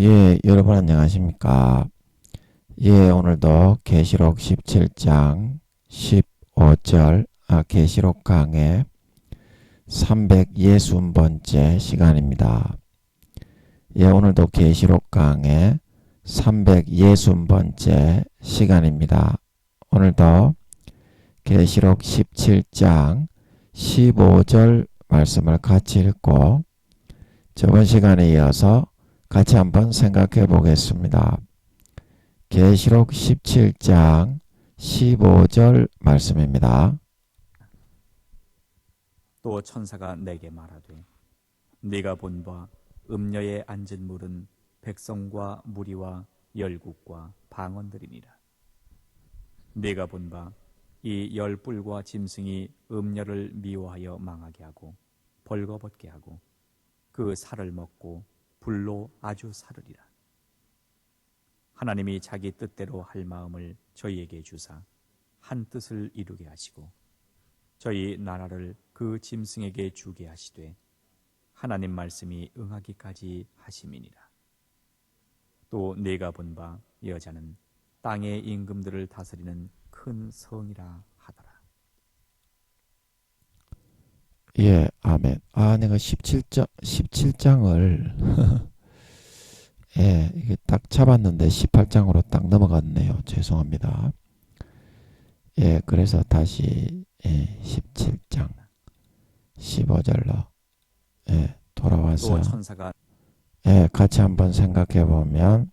예, 여러분 안녕하십니까? 예, 오늘도 계시록 17장 15절 계시록 강의 360번째 시간입니다. 예, 오늘도 계시록 강의 360번째 시간입니다. 오늘도 계시록 17장 15절 말씀을 같이 읽고 저번 시간에 이어서 같이 한번 생각해 보겠습니다. 계시록 17장 15절 말씀입니다. 또 천사가 내게 말하되 네가 본 바 음녀에 앉은 물은 백성과 무리와 열국과 방언들이니라. 네가 본 바 이 열불과 짐승이 음녀를 미워하여 망하게 하고 벌거벗게 하고 그 살을 먹고 불로 아주 사르리라. 하나님이 자기 뜻대로 할 마음을 저희에게 주사 한 뜻을 이루게 하시고 저희 나라를 그 짐승에게 주게 하시되 하나님 말씀이 응하기까지 하심이니라. 또 네가 본 바 여자는 땅의 임금들을 다스리는 큰 성이라 하더라. 예, 아멘. 내가 17장을 예, 이게 딱 잡았는데 18장으로 딱 넘어갔네요. 죄송합니다. 예, 그래서 다시 17장 15절로 돌아와서 또 천사가 같이 한번 생각해 보면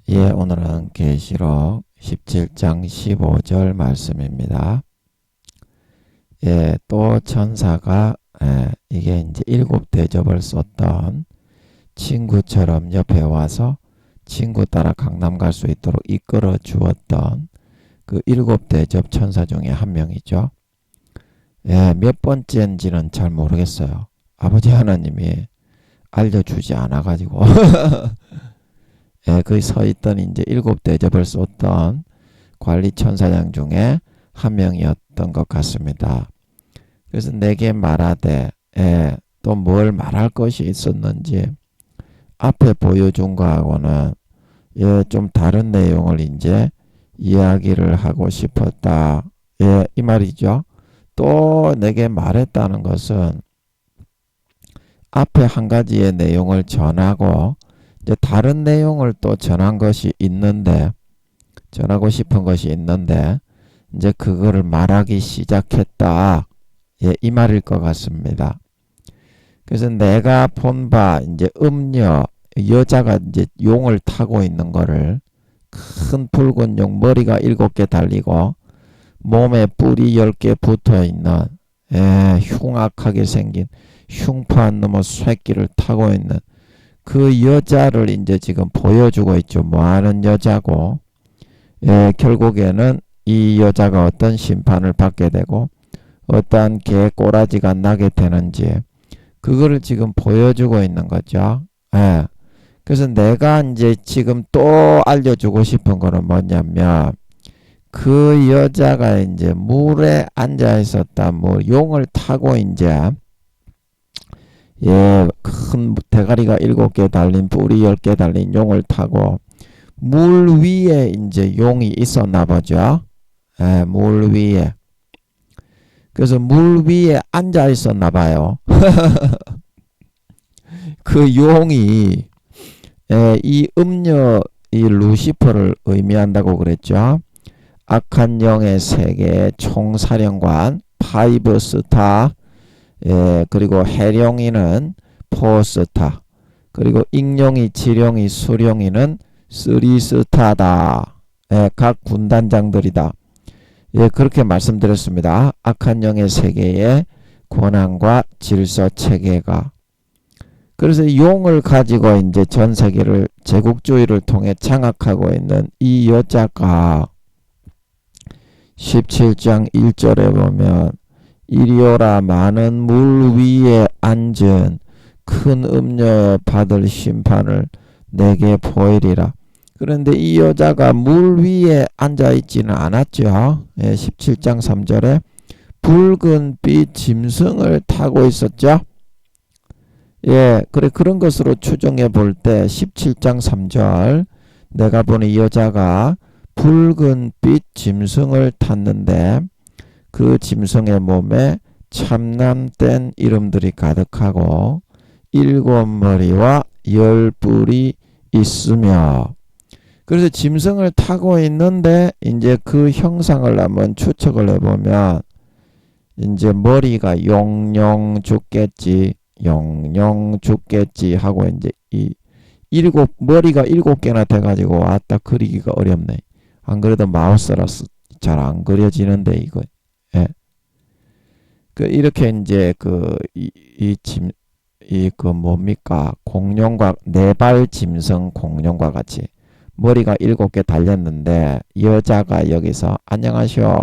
오늘은 계시록 17장 15절 말씀입니다. 또 천사가 이게 이제 일곱 대접을 쏟던 친구처럼 옆에 와서 친구 따라 강남 갈 수 있도록 이끌어 주었던 그 일곱 대접 천사 중에 한 명이죠. 몇 번째인지는 잘 모르겠어요. 아버지 하나님이 알려주지 않아가지고 거기 서 있던 이제 일곱 대접을 쏟던 관리 천사장 중에 한 명이었던 것 같습니다. 그래서 내게 말하되 또 뭘 말할 것이 있었는지 앞에 보여준 거하고는 좀 다른 내용을 이제 이야기를 하고 싶었다. 이 말이죠. 또 내게 말했다는 것은 앞에 한 가지의 내용을 전하고 이제 다른 내용을 또 전한 것이 있는데 전하고 싶은 것이 있는데 이제 그거를 말하기 시작했다. 이 말일 것 같습니다. 그래서 내가 본 바 이제 음녀 여자가 이제 용을 타고 있는 거를 큰 붉은 용 머리가 7개 달리고 몸에 뿔이 10개 붙어 있는 흉악하게 생긴 흉포한 놈의 새끼를 타고 있는 그 여자를 이제 지금 보여주고 있죠. 뭐 하는 여자고 결국에는 이 여자가 어떤 심판을 받게 되고 어떠한 개꼬라지가 나게 되는지 그거를 지금 보여주고 있는 거죠. 그래서 내가 이제 지금 또 알려주고 싶은 거는 뭐냐면 그 여자가 이제 물에 앉아 있었다. 뭐 용을 타고 이제 큰 대가리가 7개 달린 뿔이 10개 달린 용을 타고 물 위에 이제 용이 있었나 보죠. 물 위에. 그래서 물 위에 앉아 있었나 봐요. 그 용이 이 음녀 이 루시퍼를 의미한다고 그랬죠. 악한 영의 세계의 총사령관 파이브 스타 그리고 해룡이는 포스타 그리고 익룡이 지룡이 수룡이는 쓰리 스타다. 각 군단장들이다. 그렇게 말씀드렸습니다. 악한 영의 세계의 권한과 질서 체계가 그래서 용을 가지고 이제 전 세계를 제국주의를 통해 장악하고 있는 이 여자가 17장 1절에 보면 이리 오라 많은 물 위에 앉은 큰 음녀 받을 심판을 내게 보이리라. 그런데 이 여자가 물 위에 앉아 있지는 않았죠. 17장 3절에 붉은빛 짐승을 타고 있었죠. 예, 그래 그런 것으로 추정해 볼 때 17장 3절 내가 보니 여자가 붉은빛 짐승을 탔는데 그 짐승의 몸에 참남된 이름들이 가득하고 7머리와 10뿔이 있으며 그래서 짐승을 타고 있는데 이제 그 형상을 한번 추측을 해보면 이제 머리가 용용 죽겠지 용용 죽겠지 하고 이제 이 머리가 7개나 돼가지고 왔다 그리기가 어렵네. 안 그래도 마우스라서 잘 안 그려지는데 이거. 예. 그 이렇게 이제 그 뭡니까 공룡과 네발 짐승 공룡과 같이 머리가 7개 달렸는데 여자가 여기서 안녕하쇼.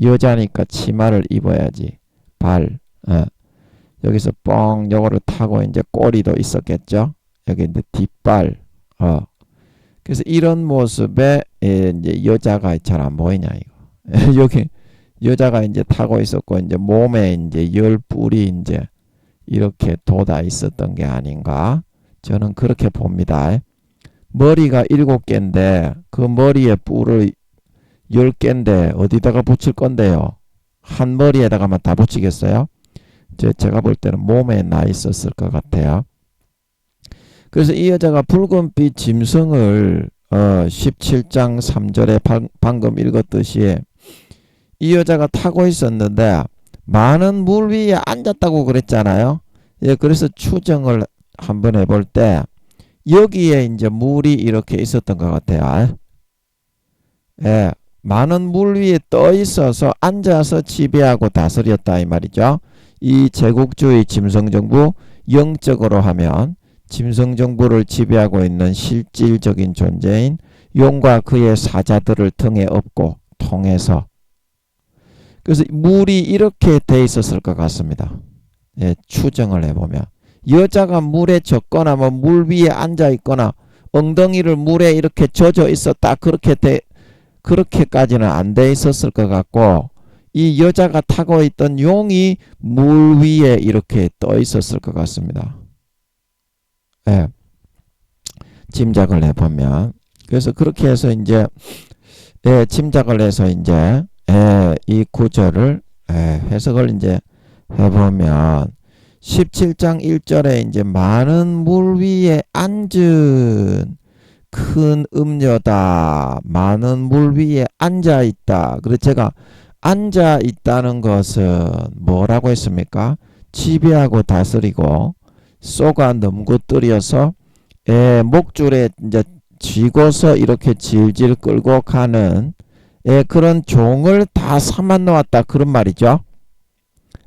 여자니까 치마를 입어야지. 발. 예. 여기서 뻥 요거를 타고 이제 꼬리도 있었겠죠. 여기 이제 뒷발. 그래서 이런 모습에 이제 여자가 잘 안 보이냐 이거. 여기 여자가 이제 타고 있었고 이제 몸에 이제 10뿔이 이제 이렇게 돋아 있었던 게 아닌가. 저는 그렇게 봅니다. 머리가 7개인데 그 머리에 뿔을 10개인데 어디다가 붙일 건데요? 한 머리에다가만 다 붙이겠어요? 제가 볼 때는 몸에 나 있었을 것 같아요. 그래서 이 여자가 붉은빛 짐승을 17장 3절에 방금 읽었듯이 이 여자가 타고 있었는데 많은 물 위에 앉았다고 그랬잖아요. 예, 그래서 추정을 한번 해볼 때 여기에 이제 물이 이렇게 있었던 것 같아요. 예, 많은 물 위에 떠 있어서 앉아서 지배하고 다스렸다 이 말이죠. 이 제국주의 짐승정부 영적으로 하면 짐승정부를 지배하고 있는 실질적인 존재인 용과 그의 사자들을 등에 업고 통해서 그래서 물이 이렇게 돼 있었을 것 같습니다. 예, 추정을 해보면 여자가 물에 젖거나 뭐 물 위에 앉아 있거나 엉덩이를 물에 이렇게 젖어 있었다 그렇게까지는 안 돼 있었을 것 같고 이 여자가 타고 있던 용이 물 위에 이렇게 떠 있었을 것 같습니다. 예, 짐작을 해보면 그래서 그렇게 해서 이제 짐작을 해서 이제 이 구절을 해석을 이제 해보면 17장 1절에 이제 많은 물 위에 앉은 큰 음녀다. 많은 물 위에 앉아 있다. 그래서 제가 앉아 있다는 것은 뭐라고 했습니까? 지배하고 다스리고 쏘가 넘구뜨려서 목줄에 이제 쥐고서 이렇게 질질 끌고 가는 그런 종을 다 삼아 놓았다 그런 말이죠.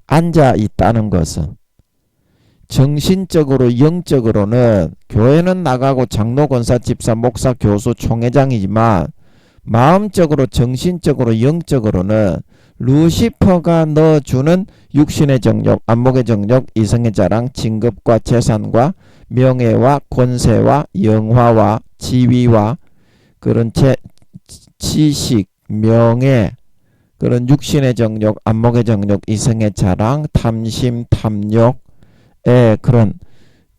앉아 있다는 것은 정신적으로 영적으로는 교회는 나가고 장로 권사 집사 목사 교수 총회장이지만 마음적으로 정신적으로 영적으로는 루시퍼가 넣어주는 육신의 정욕, 안목의 정욕, 이성의 자랑, 진급과 재산과 명예와 권세와 영화와 지위와 그런 지식, 명예, 그런 육신의 정욕, 안목의 정욕, 이성의 자랑, 탐심, 탐욕, 그런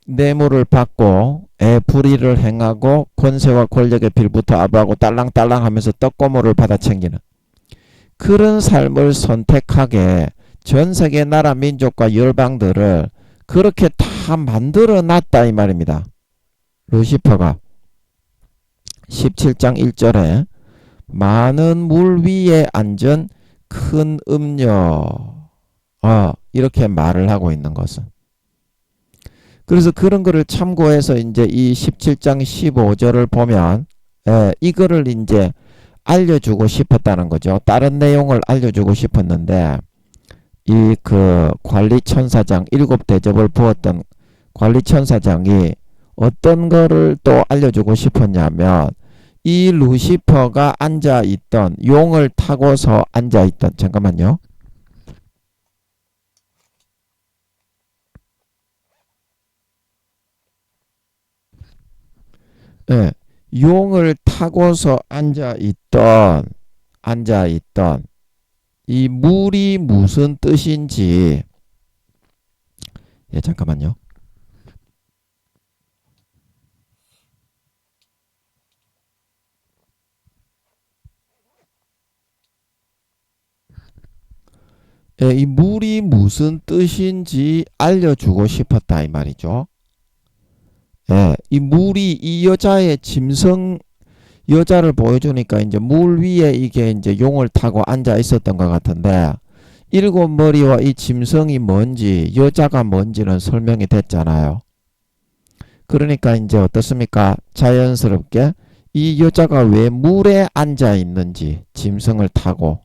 뇌물을 받고 불의를 행하고 권세와 권력에 빌부터 아부하고 딸랑딸랑 하면서 떡고물을 받아 챙기는 그런 삶을 선택하게 전 세계 나라 민족과 열방들을 그렇게 다 만들어 놨다 이 말입니다. 루시퍼가 17장 1절에 많은 물 위에 앉은 큰 음녀 이렇게 말을 하고 있는 것은 그래서 그런 거를 참고해서 이제 이 17장 15절을 보면 이거를 이제 알려주고 싶었다는 거죠. 다른 내용을 알려주고 싶었는데 이 그 관리천사장 7대접을 부었던 관리천사장이 어떤 거를 또 알려주고 싶었냐면 이 루시퍼가 앉아있던 용을 타고서 앉아있던 잠깐만요. 용을 타고서 앉아있던 이 물이 무슨 뜻인지 잠깐만요. 예, 이 물이 무슨 뜻인지 알려주고 싶었다 이 말이죠. 예, 이 물이 이 여자의 여자를 보여주니까 이제 물 위에 이게 이제 용을 타고 앉아 있었던 것 같은데 일곱 머리와 이 짐승이 뭔지 여자가 뭔지는 설명이 됐잖아요. 그러니까 이제 어떻습니까? 자연스럽게 이 여자가 왜 물에 앉아 있는지 짐승을 타고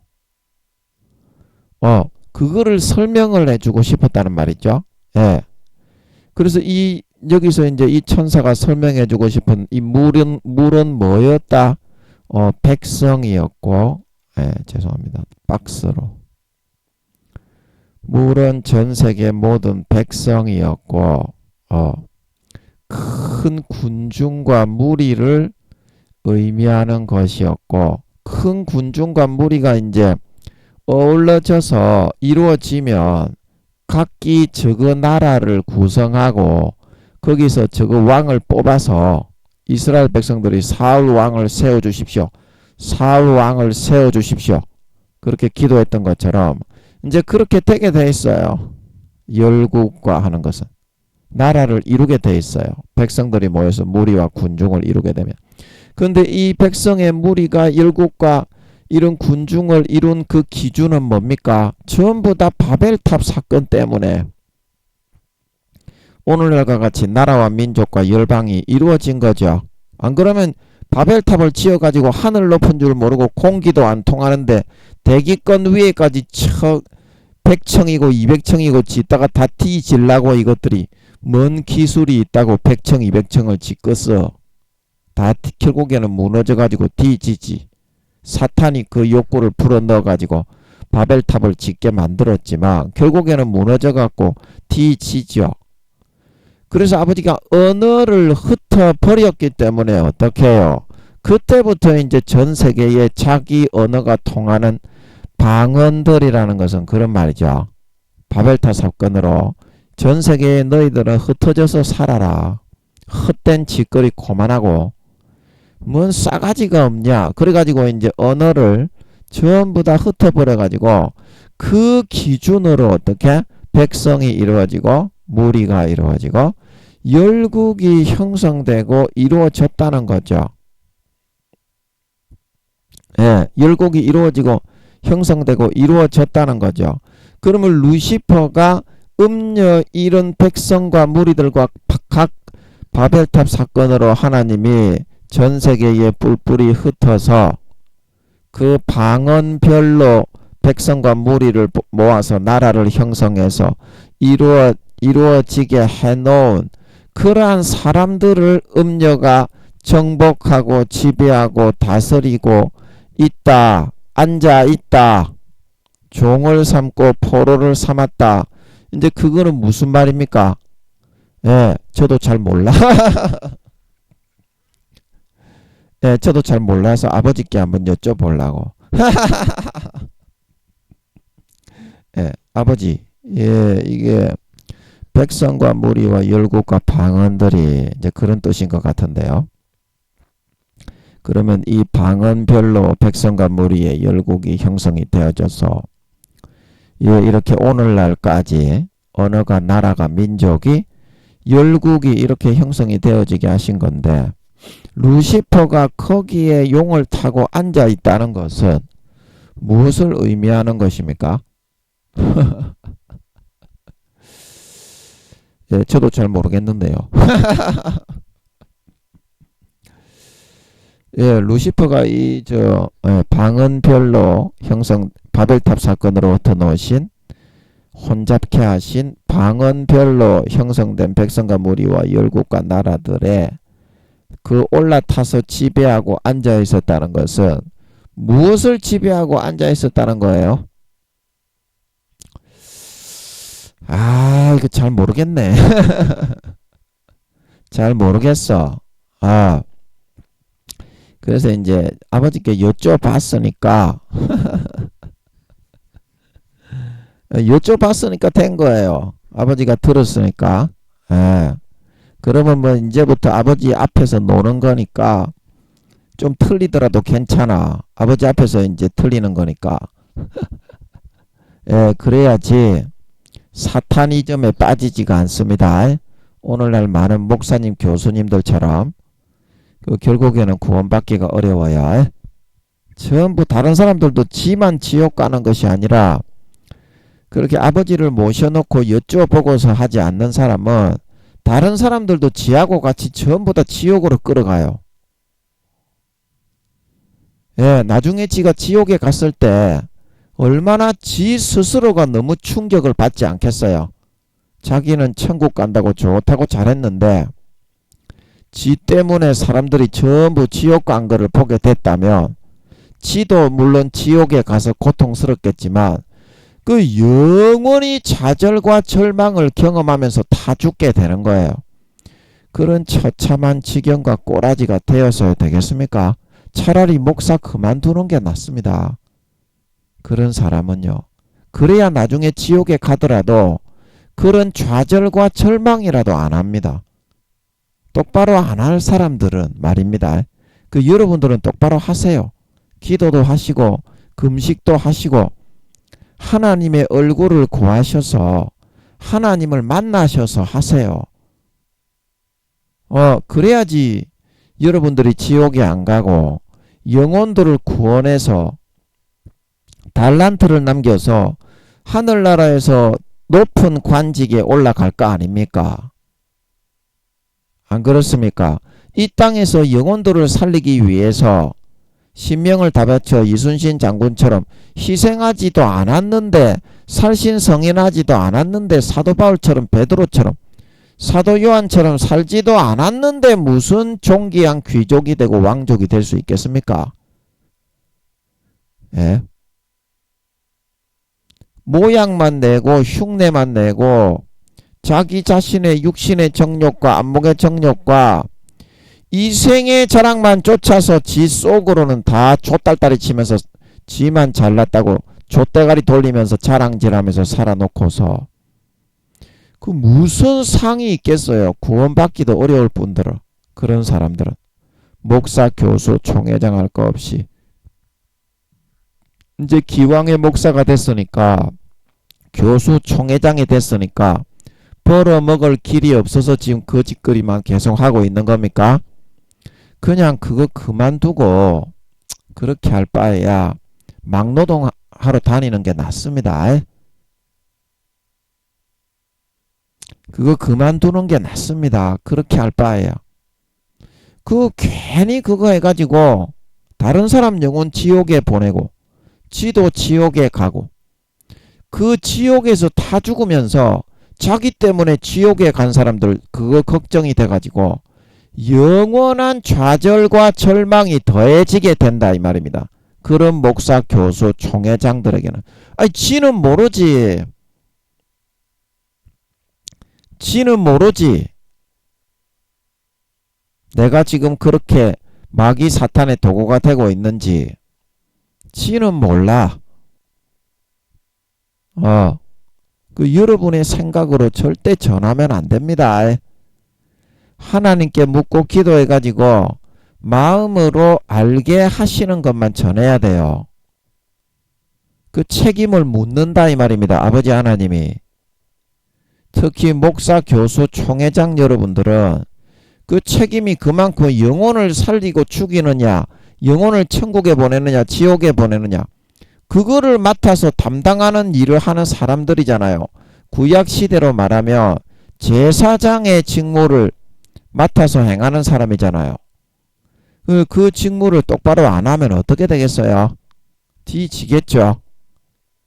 그거를 설명을 해주고 싶었다는 말이죠. 예. 그래서 여기서 이제 이 천사가 설명해주고 싶은 이 물은 뭐였다? 백성이었고, 예, 죄송합니다. 박스로. 물은 전 세계 모든 백성이었고, 큰 군중과 무리를 의미하는 것이었고, 큰 군중과 무리가 이제 어우러져서 이루어지면 각기 저거 나라를 구성하고 거기서 저거 왕을 뽑아서 이스라엘 백성들이 사울 왕을 세워주십시오. 사울 왕을 세워주십시오. 그렇게 기도했던 것처럼 이제 그렇게 되게 돼 있어요. 열국과 하는 것은 나라를 이루게 돼 있어요. 백성들이 모여서 무리와 군중을 이루게 되면. 그런데 이 백성의 무리가 열국과 이런 군중을 이룬 그 기준은 뭡니까? 전부 다 바벨탑 사건 때문에 오늘날과 같이 나라와 민족과 열방이 이루어진 거죠. 안 그러면 바벨탑을 지어가지고 하늘 높은 줄 모르고 공기도 안 통하는데 대기권 위에까지 100층이고 200층이고 짓다가 다 뒤질라고 이것들이 뭔 기술이 있다고 100층 200층을 짓겠어. 다 결국에는 무너져가지고 뒤지지. 사탄이 그 욕구를 불어넣어가지고 바벨탑을 짓게 만들었지만 결국에는 무너져갖고 뒤지죠. 그래서 아버지가 언어를 흩어버렸기 때문에 어떻게 해요? 그때부터 이제 전 세계에 자기 언어가 통하는 방언들이라는 것은 그런 말이죠. 바벨탑 사건으로 전 세계에 너희들은 흩어져서 살아라. 헛된 짓거리 그만하고 뭔 싸가지가 없냐. 그래가지고 이제 언어를 전부 다 흩어버려가지고 그 기준으로 어떻게 백성이 이루어지고 무리가 이루어지고 열국이 형성되고 이루어졌다는 거죠. 예, 열국이 이루어지고 형성되고 이루어졌다는 거죠. 그러면 루시퍼가 이런 백성과 무리들과 각 바벨탑 사건으로 하나님이 전 세계에 뿔뿔이 흩어서 그 방언별로 백성과 무리를 모아서 나라를 형성해서 이루어지게 해놓은 그러한 사람들을 음녀가 정복하고 지배하고 다스리고 있다. 앉아있다. 종을 삼고 포로를 삼았다. 이제 그거는 무슨 말입니까? 예, 저도 잘 몰라. 예, 저도 잘 몰라서 아버지께 한번 여쭤보려고. 예, 아버지, 예, 이게 백성과 무리와 열국과 방언들이 이제 그런 뜻인 것 같은데요. 그러면 이 방언별로 백성과 무리의 열국이 형성이 되어져서 이렇게 오늘날까지 언어가 나라가 민족이 열국이 이렇게 형성이 되어지게 하신 건데 루시퍼가 거기에 용을 타고 앉아 있다는 것은 무엇을 의미하는 것입니까? 예, 저도 잘 모르겠는데요. 예, 루시퍼가 방언별로 형성 바벨탑 사건으로 흩어놓으신 혼잡케 하신 방언별로 형성된 백성과 무리와 열국과 나라들의 그 올라타서 지배하고 앉아 있었다는 것은 무엇을 지배하고 앉아 있었다는 거예요? 아, 이거 잘 모르겠네. 잘 모르겠어. 그래서 이제 아버지께 여쭤봤으니까 여쭤봤으니까 된 거예요. 아버지가 들었으니까. 예. 그러면 뭐 이제부터 아버지 앞에서 노는 거니까 좀 틀리더라도 괜찮아. 아버지 앞에서 이제 틀리는 거니까. 그래야지 사탄이즘에 빠지지가 않습니다. 오늘날 많은 목사님 교수님들처럼 결국에는 구원받기가 어려워요. 전부 다른 사람들도 지만 지옥 가는 것이 아니라 그렇게 아버지를 모셔놓고 여쭈어보고서 하지 않는 사람은 다른 사람들도 지하고 같이 전부 다 지옥으로 끌어가요. 나중에 지가 지옥에 갔을 때 얼마나 지 스스로가 너무 충격을 받지 않겠어요. 자기는 천국 간다고 좋다고 잘했는데 지 때문에 사람들이 전부 지옥 간 거를 보게 됐다면 지도 물론 지옥에 가서 고통스럽겠지만 그 영원히 좌절과 절망을 경험하면서 다 죽게 되는 거예요. 그런 처참한 지경과 꼬라지가 되어서야 되겠습니까? 차라리 목사 그만두는 게 낫습니다. 그런 사람은요. 그래야 나중에 지옥에 가더라도 그런 좌절과 절망이라도 안 합니다. 똑바로 안 할 사람들은 말입니다. 여러분들은 똑바로 하세요. 기도도 하시고 금식도 하시고 하나님의 얼굴을 구하셔서 하나님을 만나셔서 하세요. 그래야지 여러분들이 지옥에 안 가고 영혼들을 구원해서 달란트를 남겨서 하늘나라에서 높은 관직에 올라갈 거 아닙니까? 안 그렇습니까? 이 땅에서 영혼들을 살리기 위해서 신명을 다 바쳐 이순신 장군처럼 희생하지도 않았는데 살신성인하지도 않았는데 사도 바울처럼 베드로처럼 사도 요한처럼 살지도 않았는데 무슨 존귀한 귀족이 되고 왕족이 될 수 있겠습니까? 모양만 내고 흉내만 내고 자기 자신의 육신의 정욕과 안목의 정욕과 이생의 자랑만 쫓아서 지 속으로는 다 좆딸딸이 치면서 지만 잘났다고 좆대가리 돌리면서 자랑질하면서 살아놓고서 그 무슨 상이 있겠어요. 구원받기도 어려울 뿐더러 그런 사람들은 목사, 교수, 총회장 할 거 없이 이제 기왕의 목사가 됐으니까 교수, 총회장이 됐으니까 벌어먹을 길이 없어서 지금 거짓거리만 계속 하고 있는 겁니까? 그냥 그거 그만두고 그렇게 할 바에야 막노동하러 다니는 게 낫습니다. 그거 그만두는 게 낫습니다. 그렇게 할 바에야. 괜히 그거 해가지고 다른 사람 영혼 지옥에 보내고 지도 지옥에 가고 그 지옥에서 다 죽으면서 자기 때문에 지옥에 간 사람들 그거 걱정이 돼가지고 영원한 좌절과 절망이 더해지게 된다 이 말입니다. 그런 목사, 교수, 총회장들에게는 지는 모르지. 지는 모르지. 내가 지금 그렇게 마귀 사탄의 도구가 되고 있는지 지는 몰라. 여러분의 생각으로 절대 전하면 안 됩니다. 하나님께 묻고 기도해가지고 마음으로 알게 하시는 것만 전해야 돼요. 그 책임을 묻는다 이 말입니다. 아버지 하나님이. 특히 목사, 교수, 총회장 여러분들은 그 책임이 그만큼 영혼을 살리고 죽이느냐, 영혼을 천국에 보내느냐, 지옥에 보내느냐, 그거를 맡아서 담당하는 일을 하는 사람들이잖아요. 구약시대로 말하면 제사장의 직무를 맡아서 행하는 사람이잖아요. 그 직무를 똑바로 안 하면 어떻게 되겠어요? 뒤지겠죠.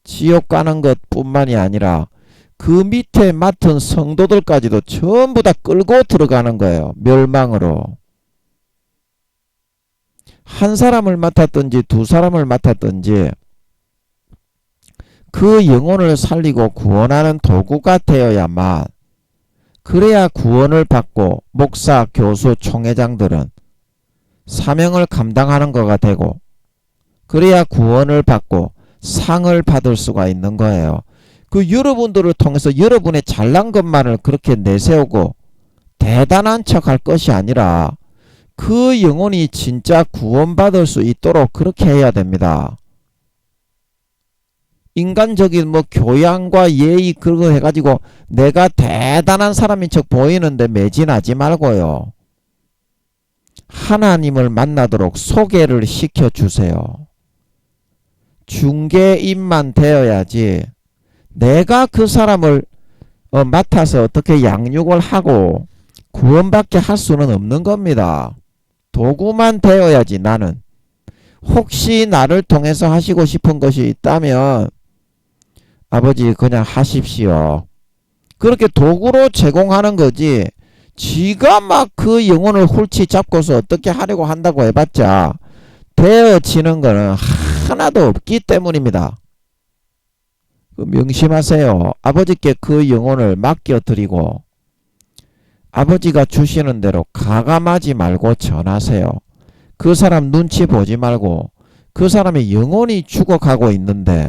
지옥 가는 것뿐만이 아니라 그 밑에 맡은 성도들까지도 전부 다 끌고 들어가는 거예요. 멸망으로. 한 사람을 맡았든지 두 사람을 맡았든지 그 영혼을 살리고 구원하는 도구가 되어야만, 그래야 구원을 받고 목사, 교수, 총회장들은 사명을 감당하는 거가 되고, 그래야 구원을 받고 상을 받을 수가 있는 거예요. 여러분들을 통해서 여러분의 잘난 것만을 그렇게 내세우고 대단한 척 할 것이 아니라 그 영혼이 진짜 구원받을 수 있도록 그렇게 해야 됩니다. 인간적인 뭐 교양과 예의 그런 거 해가지고 내가 대단한 사람인 척 보이는데 매진하지 말고요. 하나님을 만나도록 소개를 시켜주세요. 중개인만 되어야지 내가 그 사람을 맡아서 어떻게 양육을 하고 구원받게 할 수는 없는 겁니다. 도구만 되어야지. 나는 혹시 나를 통해서 하시고 싶은 것이 있다면 아버지 그냥 하십시오. 그렇게 도구로 제공하는 거지 지가 막 그 영혼을 훌치 잡고서 어떻게 하려고 한다고 해봤자 되어지는 거는 하나도 없기 때문입니다. 명심하세요. 아버지께 그 영혼을 맡겨드리고 아버지가 주시는 대로 가감하지 말고 전하세요. 그 사람 눈치 보지 말고 그 사람의 영혼이 죽어가고 있는데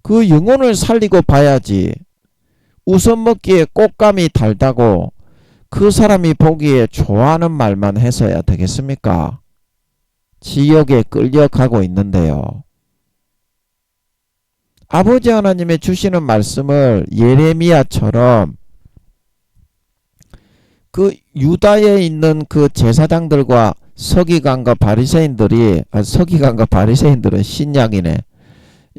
그 영혼을 살리고 봐야지. 우선 먹기에 꽃감이 달다고 그 사람이 보기에 좋아하는 말만 해서야 되겠습니까? 지옥에 끌려가고 있는데요. 아버지 하나님의 주시는 말씀을 예레미야처럼 그 유다에 있는 그 제사장들과 서기관과 바리새인들이 서기관과 바리새인들은 신약이네.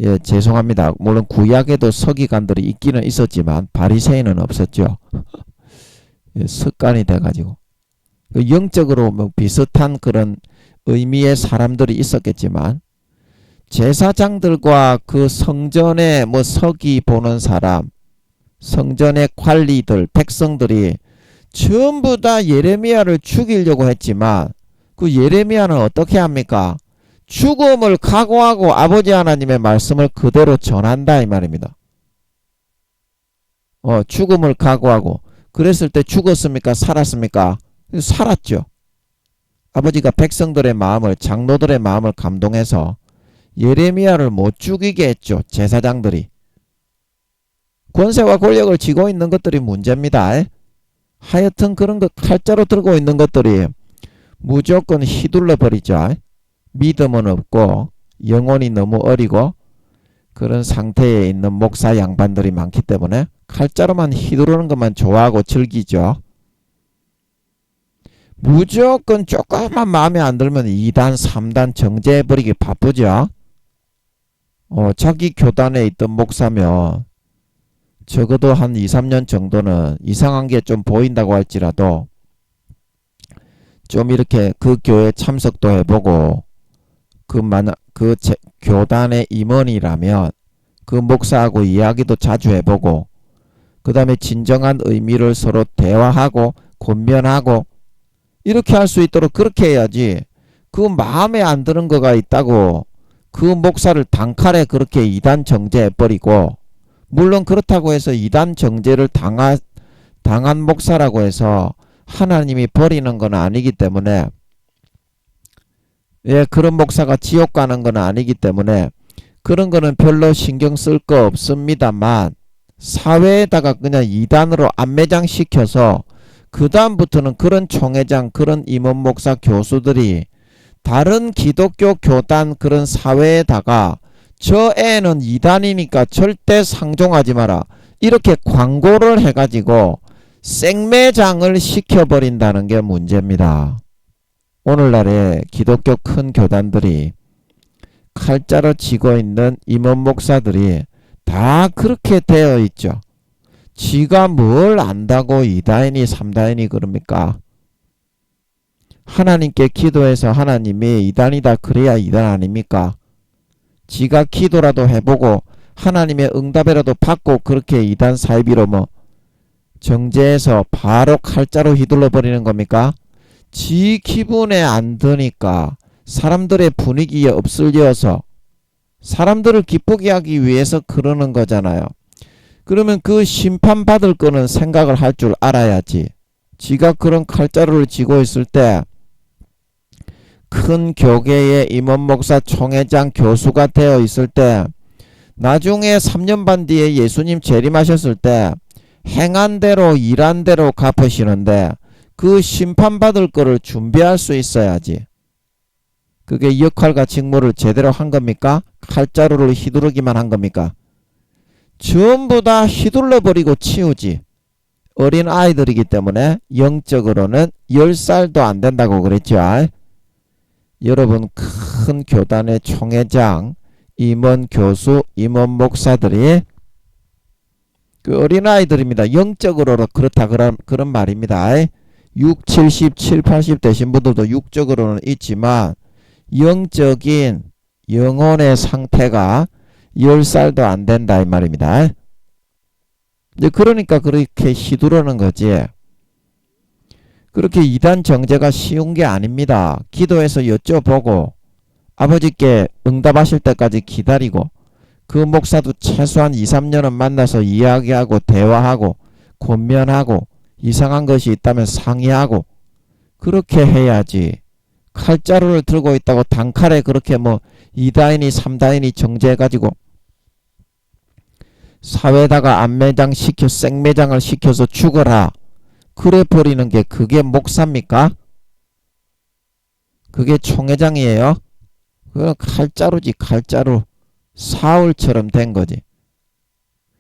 예, 죄송합니다. 물론 구약에도 서기관들이 있기는 있었지만 바리새인은 없었죠. 예, 습관이 돼가지고 영적으로 뭐 비슷한 그런 의미의 사람들이 있었겠지만 제사장들과 그 성전에 뭐 서기 보는 사람, 성전의 관리들, 백성들이 전부 다 예레미야를 죽이려고 했지만 그 예레미야는 어떻게 합니까? 죽음을 각오하고 아버지 하나님의 말씀을 그대로 전한다 이 말입니다. 죽음을 각오하고 그랬을 때 죽었습니까? 살았습니까? 살았죠. 아버지가 백성들의 마음을 장로들의 마음을 감동해서 예레미야를 못 죽이게 했죠. 제사장들이. 권세와 권력을 쥐고 있는 것들이 문제입니다. 하여튼 그런 거 칼자루 들고 있는 것들이 무조건 휘둘러 버리죠. 믿음은 없고 영혼이 너무 어리고 그런 상태에 있는 목사 양반들이 많기 때문에 칼자루만 휘두르는 것만 좋아하고 즐기죠. 무조건 조금만 마음에 안 들면 2단 3단 정죄해버리기 바쁘죠. 자기 교단에 있던 목사면 적어도 한 2, 3년 정도는 이상한 게 좀 보인다고 할지라도 좀 이렇게 그 교회 참석도 해보고 그 교단의 임원이라면 그 목사하고 이야기도 자주 해보고 그 다음에 진정한 의미를 서로 대화하고 권면하고 이렇게 할 수 있도록 그렇게 해야지. 그 마음에 안 드는 거가 있다고 그 목사를 단칼에 그렇게 이단 정죄해버리고 물론 그렇다고 해서 이단 정죄를 당한 목사라고 해서 하나님이 버리는 건 아니기 때문에 예, 그런 목사가 지옥 가는 건 아니기 때문에 그런 거는 별로 신경 쓸 거 없습니다만 사회에다가 그냥 이단으로 안매장시켜서 그 다음부터는 그런 총회장 그런 임원 목사 교수들이 다른 기독교 교단 그런 사회에다가 저 애는 이단이니까 절대 상종하지 마라 이렇게 광고를 해가지고 생매장을 시켜버린다는 게 문제입니다. 오늘날의 기독교 큰 교단들이 칼자루 쥐고 있는 임원 목사들이 다 그렇게 되어 있죠. 지가 뭘 안다고 2다인이 3다인이 그럽니까? 하나님께 기도해서 하나님이 2단이다 그래야 2단 아닙니까? 지가 기도라도 해보고 하나님의 응답이라도 받고 그렇게 2단 사이비로 뭐 정죄해서 바로 칼자루 휘둘러 버리는 겁니까? 지 기분에 안 드니까 사람들의 분위기에 엎슬려서 사람들을 기쁘게 하기 위해서 그러는 거잖아요. 그러면 그 심판받을 거는 생각을 할 줄 알아야지. 지가 그런 칼자루를 쥐고 있을 때 큰 교계의 임원 목사 총회장 교수가 되어 있을 때 나중에 3년 반 뒤에 예수님 재림하셨을 때 행한 대로 일한 대로 갚으시는데 그 심판받을 거를 준비할 수 있어야지. 그게 역할과 직무를 제대로 한 겁니까? 칼자루를 휘두르기만 한 겁니까? 전부 다 휘둘러 버리고 치우지. 어린 아이들이기 때문에 영적으로는 10살도 안 된다고 그랬죠. 여러분, 큰 교단의 총회장, 임원 교수, 임원 목사들이 그 어린 아이들입니다. 영적으로 그렇다 그런 말입니다. 6, 70, 7, 80 되신 분들도 육적으로는 있지만 영적인 영혼의 상태가 10살도 안 된다 이 말입니다. 이제 그러니까 그렇게 휘두르는 거지. 그렇게 이단 정제가 쉬운 게 아닙니다. 기도해서 여쭤보고 아버지께 응답하실 때까지 기다리고 그 목사도 최소한 2, 3년은 만나서 이야기하고 대화하고 권면하고 이상한 것이 있다면 상의하고 그렇게 해야지. 칼자루를 들고 있다고 단칼에 그렇게 뭐 2다인이 3다인이 정제해가지고 사회다가 안매장 시켜 생매장을 시켜서 죽어라 그래 버리는 게 그게 목사입니까? 그게 총회장이에요? 그건 칼자루지 칼자루. 사울처럼 된 거지.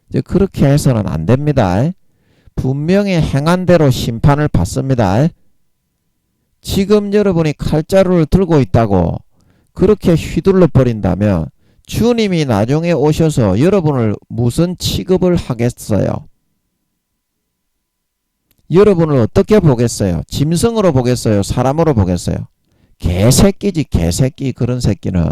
이제 그렇게 해서는 안 됩니다. 분명히 행한 대로 심판을 받습니다. 지금 여러분이 칼자루를 들고 있다고 그렇게 휘둘러 버린다면 주님이 나중에 오셔서 여러분을 무슨 취급을 하겠어요? 여러분을 어떻게 보겠어요? 짐승으로 보겠어요? 사람으로 보겠어요? 개새끼지 개새끼. 그런 새끼는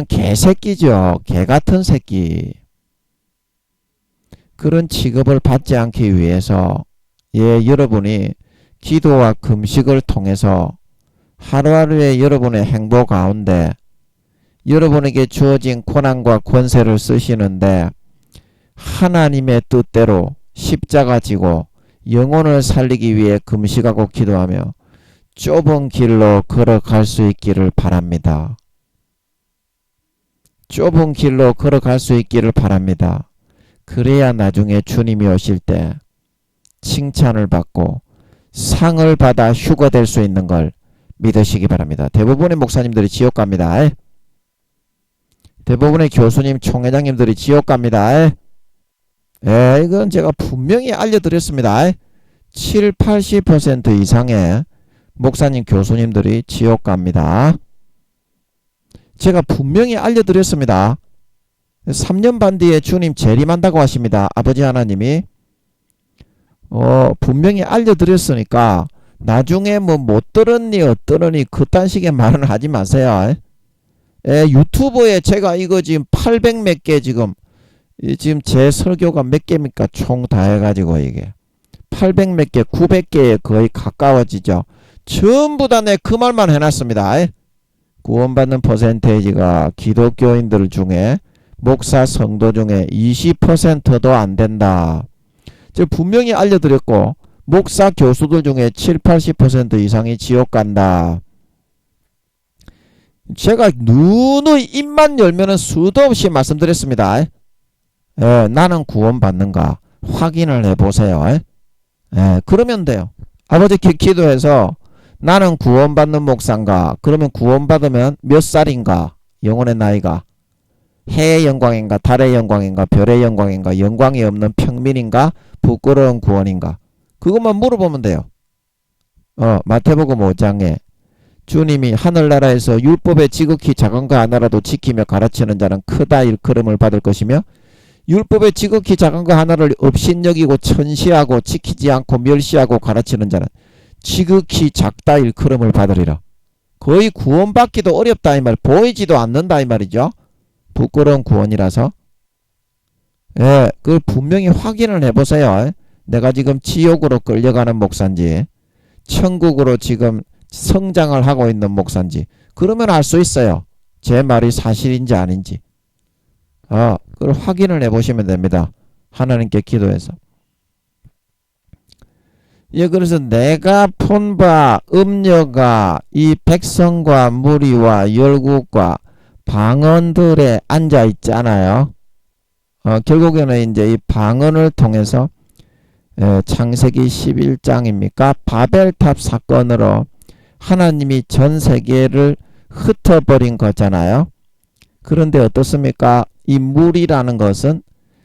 개새끼죠. 개같은 새끼. 그런 취급을 받지 않기 위해서 여러분이 기도와 금식을 통해서 하루하루의 여러분의 행보 가운데 여러분에게 주어진 권한과 권세를 쓰시는데 하나님의 뜻대로 십자가 지고 영혼을 살리기 위해 금식하고 기도하며 좁은 길로 걸어갈 수 있기를 바랍니다. 좁은 길로 걸어갈 수 있기를 바랍니다. 그래야 나중에 주님이 오실 때 칭찬을 받고 상을 받아 휴거될 수 있는 걸 믿으시기 바랍니다. 대부분의 목사님들이 지옥 갑니다. 대부분의 교수님, 총회장님들이 지옥 갑니다. 이건 제가 분명히 알려드렸습니다. 7, 80% 이상의 목사님, 교수님들이 지옥 갑니다. 제가 분명히 알려드렸습니다. 3년 반 뒤에 주님 재림한다고 하십니다. 아버지 하나님이. 분명히 알려드렸으니까 나중에 뭐 못 들었니 어떠니 그딴 식의 말은 하지 마세요. 유튜브에 제가 이거 지금 800 몇 개 지금 제 설교가 몇 개입니까? 총 다 해가지고 이게 800 몇 개, 900개에 거의 가까워지죠. 전부 다 내 그 말만 해놨습니다. 구원받는 퍼센테이지가 기독교인들 중에 목사 성도 중에 20%도 안 된다. 저 분명히 알려드렸고 목사 교수들 중에 7, 80% 이상이 지옥 간다. 제가 누누이 입만 열면은 수도 없이 말씀드렸습니다. 나는 구원받는가 확인을 해보세요. 그러면 돼요. 아버지께 기도해서 나는 구원받는 목사인가? 그러면 구원받으면 몇 살인가? 영혼의 나이가 해의 영광인가? 달의 영광인가? 별의 영광인가? 영광이 없는 평민인가? 부끄러운 구원인가? 그것만 물어보면 돼요. 마태복음 5장에 주님이 하늘나라에서 율법의 지극히 작은 거 하나라도 지키며 가르치는 자는 크다 일컬음을 받을 것이며 율법의 지극히 작은 거 하나를 업신여기고 천시하고 지키지 않고 멸시하고 가르치는 자는 지극히 작다 일컬음을 받으리라. 거의 구원받기도 어렵다 이 말. 보이지도 않는다 이 말이죠. 부끄러운 구원이라서. 그걸 분명히 확인을 해보세요. 내가 지금 지옥으로 끌려가는 목사인지 천국으로 지금 성장을 하고 있는 목사인지 그러면 알 수 있어요. 제 말이 사실인지 아닌지. 그걸 확인을 해보시면 됩니다. 하나님께 기도해서. 그래서 내가 본 바 음녀가 이 백성과 무리와 열국과 방언들에 앉아 있잖아요. 결국에는 이제 이 방언을 통해서 창세기 11장입니까? 바벨탑 사건으로 하나님이 전 세계를 흩어버린 거잖아요. 그런데 어떻습니까? 이 물이라는 것은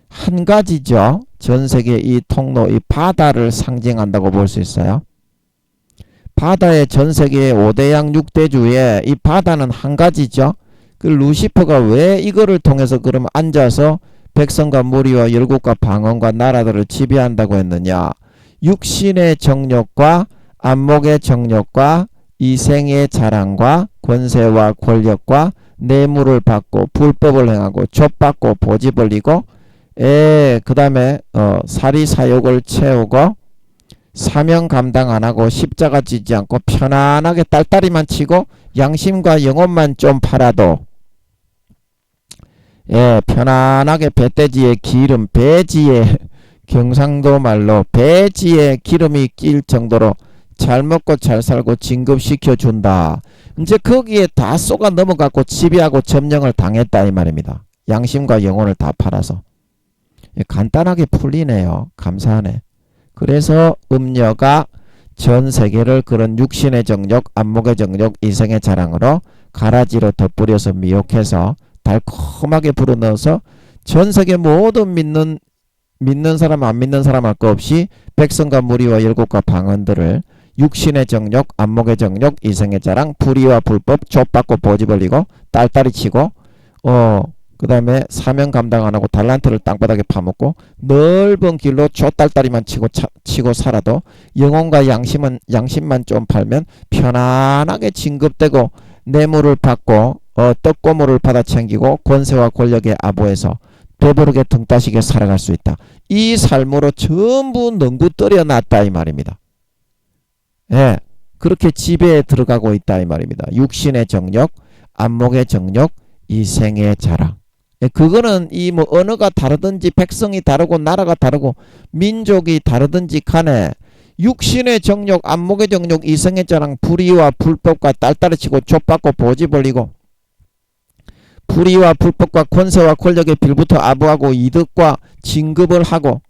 한 가지죠. 전 세계 이 통로, 이 바다를 상징한다고 볼 수 있어요. 바다의 전 세계의 5대양 6대주에 이 바다는 한 가지죠. 그 루시퍼가 왜 이거를 통해서 그럼 앉아서 백성과 무리와 열국과 방언과 나라들을 지배한다고 했느냐? 육신의 정욕과 안목의 정욕과 이생의 자랑과 권세와 권력과 뇌물을 받고 불법을 행하고 족받고 보지 벌리고 그 다음에 사리사욕을 채우고 사명 감당 안하고 십자가 지지 않고 편안하게 딸딸이만 치고 양심과 영혼만 좀 팔아도 편안하게 배돼지의 기름, 배지의 경상도 말로 배지의 기름이 낄 정도로 잘 먹고 잘 살고 진급시켜 준다. 이제 거기에 다 쏘가 넘어갔고 지배하고 점령을 당했다 이 말입니다. 양심과 영혼을 다 팔아서. 간단하게 풀리네요. 감사하네. 그래서 음녀가 전 세계를 그런 육신의 정욕, 안목의 정욕, 이생의 자랑으로 가라지로 덧뿌려서 미혹해서 달콤하게 불어넣어서 전 세계 모든 믿는 사람 안 믿는 사람 할 것 없이 백성과 무리와 열국과 방언들을 육신의 정욕, 안목의 정욕, 이생의 자랑, 불의와 불법, 족받고 보지 벌리고 딸딸이 치고 그 다음에 사명 감당 안 하고 달란트를 땅바닥에 파먹고 넓은 길로 족딸딸이만 치고 살아도 영혼과 양심만 좀 팔면 편안하게 진급되고 뇌물을 받고 떡고물을 받아 챙기고 권세와 권력의 아부에서 배부르게 등 따시게 살아갈 수 있다. 이 삶으로 전부 능구떨여 놨다 이 말입니다. 그렇게 지배에 들어가고 있다 이 말입니다. 육신의 정욕, 안목의 정욕, 이생의 자랑. 그거는 이 뭐 언어가 다르든지 백성이 다르고 나라가 다르고 민족이 다르든지 간에 육신의 정욕, 안목의 정욕, 이생의 자랑, 불의와 불법과 딸딸이 치고 족받고 보지 벌리고 불의와 불법과 권세와 권력에 빌부터 아부하고 이득과 진급을 하고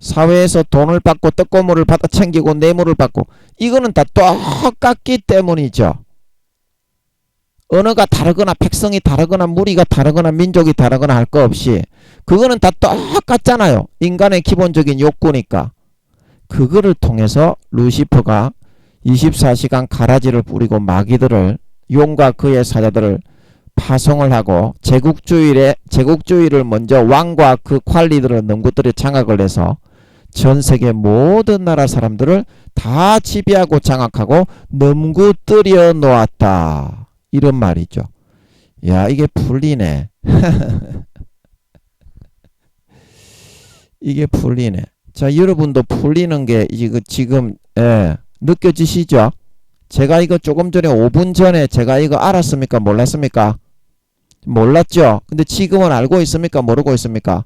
사회에서 돈을 받고 떡고물을 받아 챙기고 뇌물을 받고 이거는 다 똑같기 때문이죠. 언어가 다르거나 백성이 다르거나 무리가 다르거나 민족이 다르거나 할 거 없이 그거는 다 똑같잖아요. 인간의 기본적인 욕구니까. 그거를 통해서 루시퍼가 24시간 가라지를 뿌리고 마귀들을 용과 그의 사자들을 파송을 하고 제국주의를 먼저 왕과 그 관리들을 넘구들이 장악을 해서 전 세계 모든 나라 사람들을 다 지배하고 장악하고 넘구들여 놓았다. 이런 말이죠. 야, 이게 풀리네. 이게 풀리네. 자, 여러분도 풀리는 게 지금 느껴지시죠? 제가 이거 조금 전에 5분 전에 제가 이거 알았습니까? 몰랐습니까? 몰랐죠? 근데 지금은 알고 있습니까? 모르고 있습니까?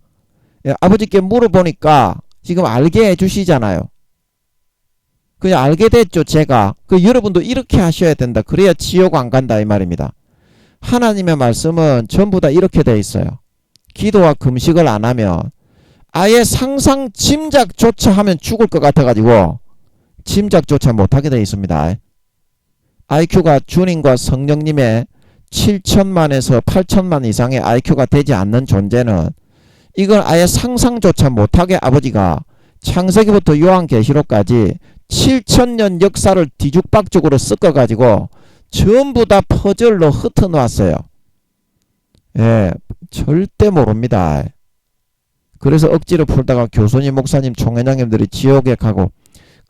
아버지께 물어보니까 지금 알게 해주시잖아요. 그냥 알게 됐죠, 제가. 여러분도 이렇게 하셔야 된다. 그래야 지옥 안 간다, 이 말입니다. 하나님의 말씀은 전부 다 이렇게 돼 있어요. 기도와 금식을 안 하면 아예 상상, 짐작조차 하면 죽을 것 같아가지고 짐작조차 못하게 돼 있습니다. IQ가 주님과 성령님의 7천만에서 8천만 이상의 IQ가 되지 않는 존재는 이걸 아예 상상조차 못하게 아버지가 창세기부터 요한계시록까지 7천년 역사를 뒤죽박죽으로 섞어가지고 전부 다 퍼즐로 흩어놓았어요. 절대 모릅니다. 그래서 억지로 풀다가 교수님, 목사님, 총회장님들이 지옥에 가고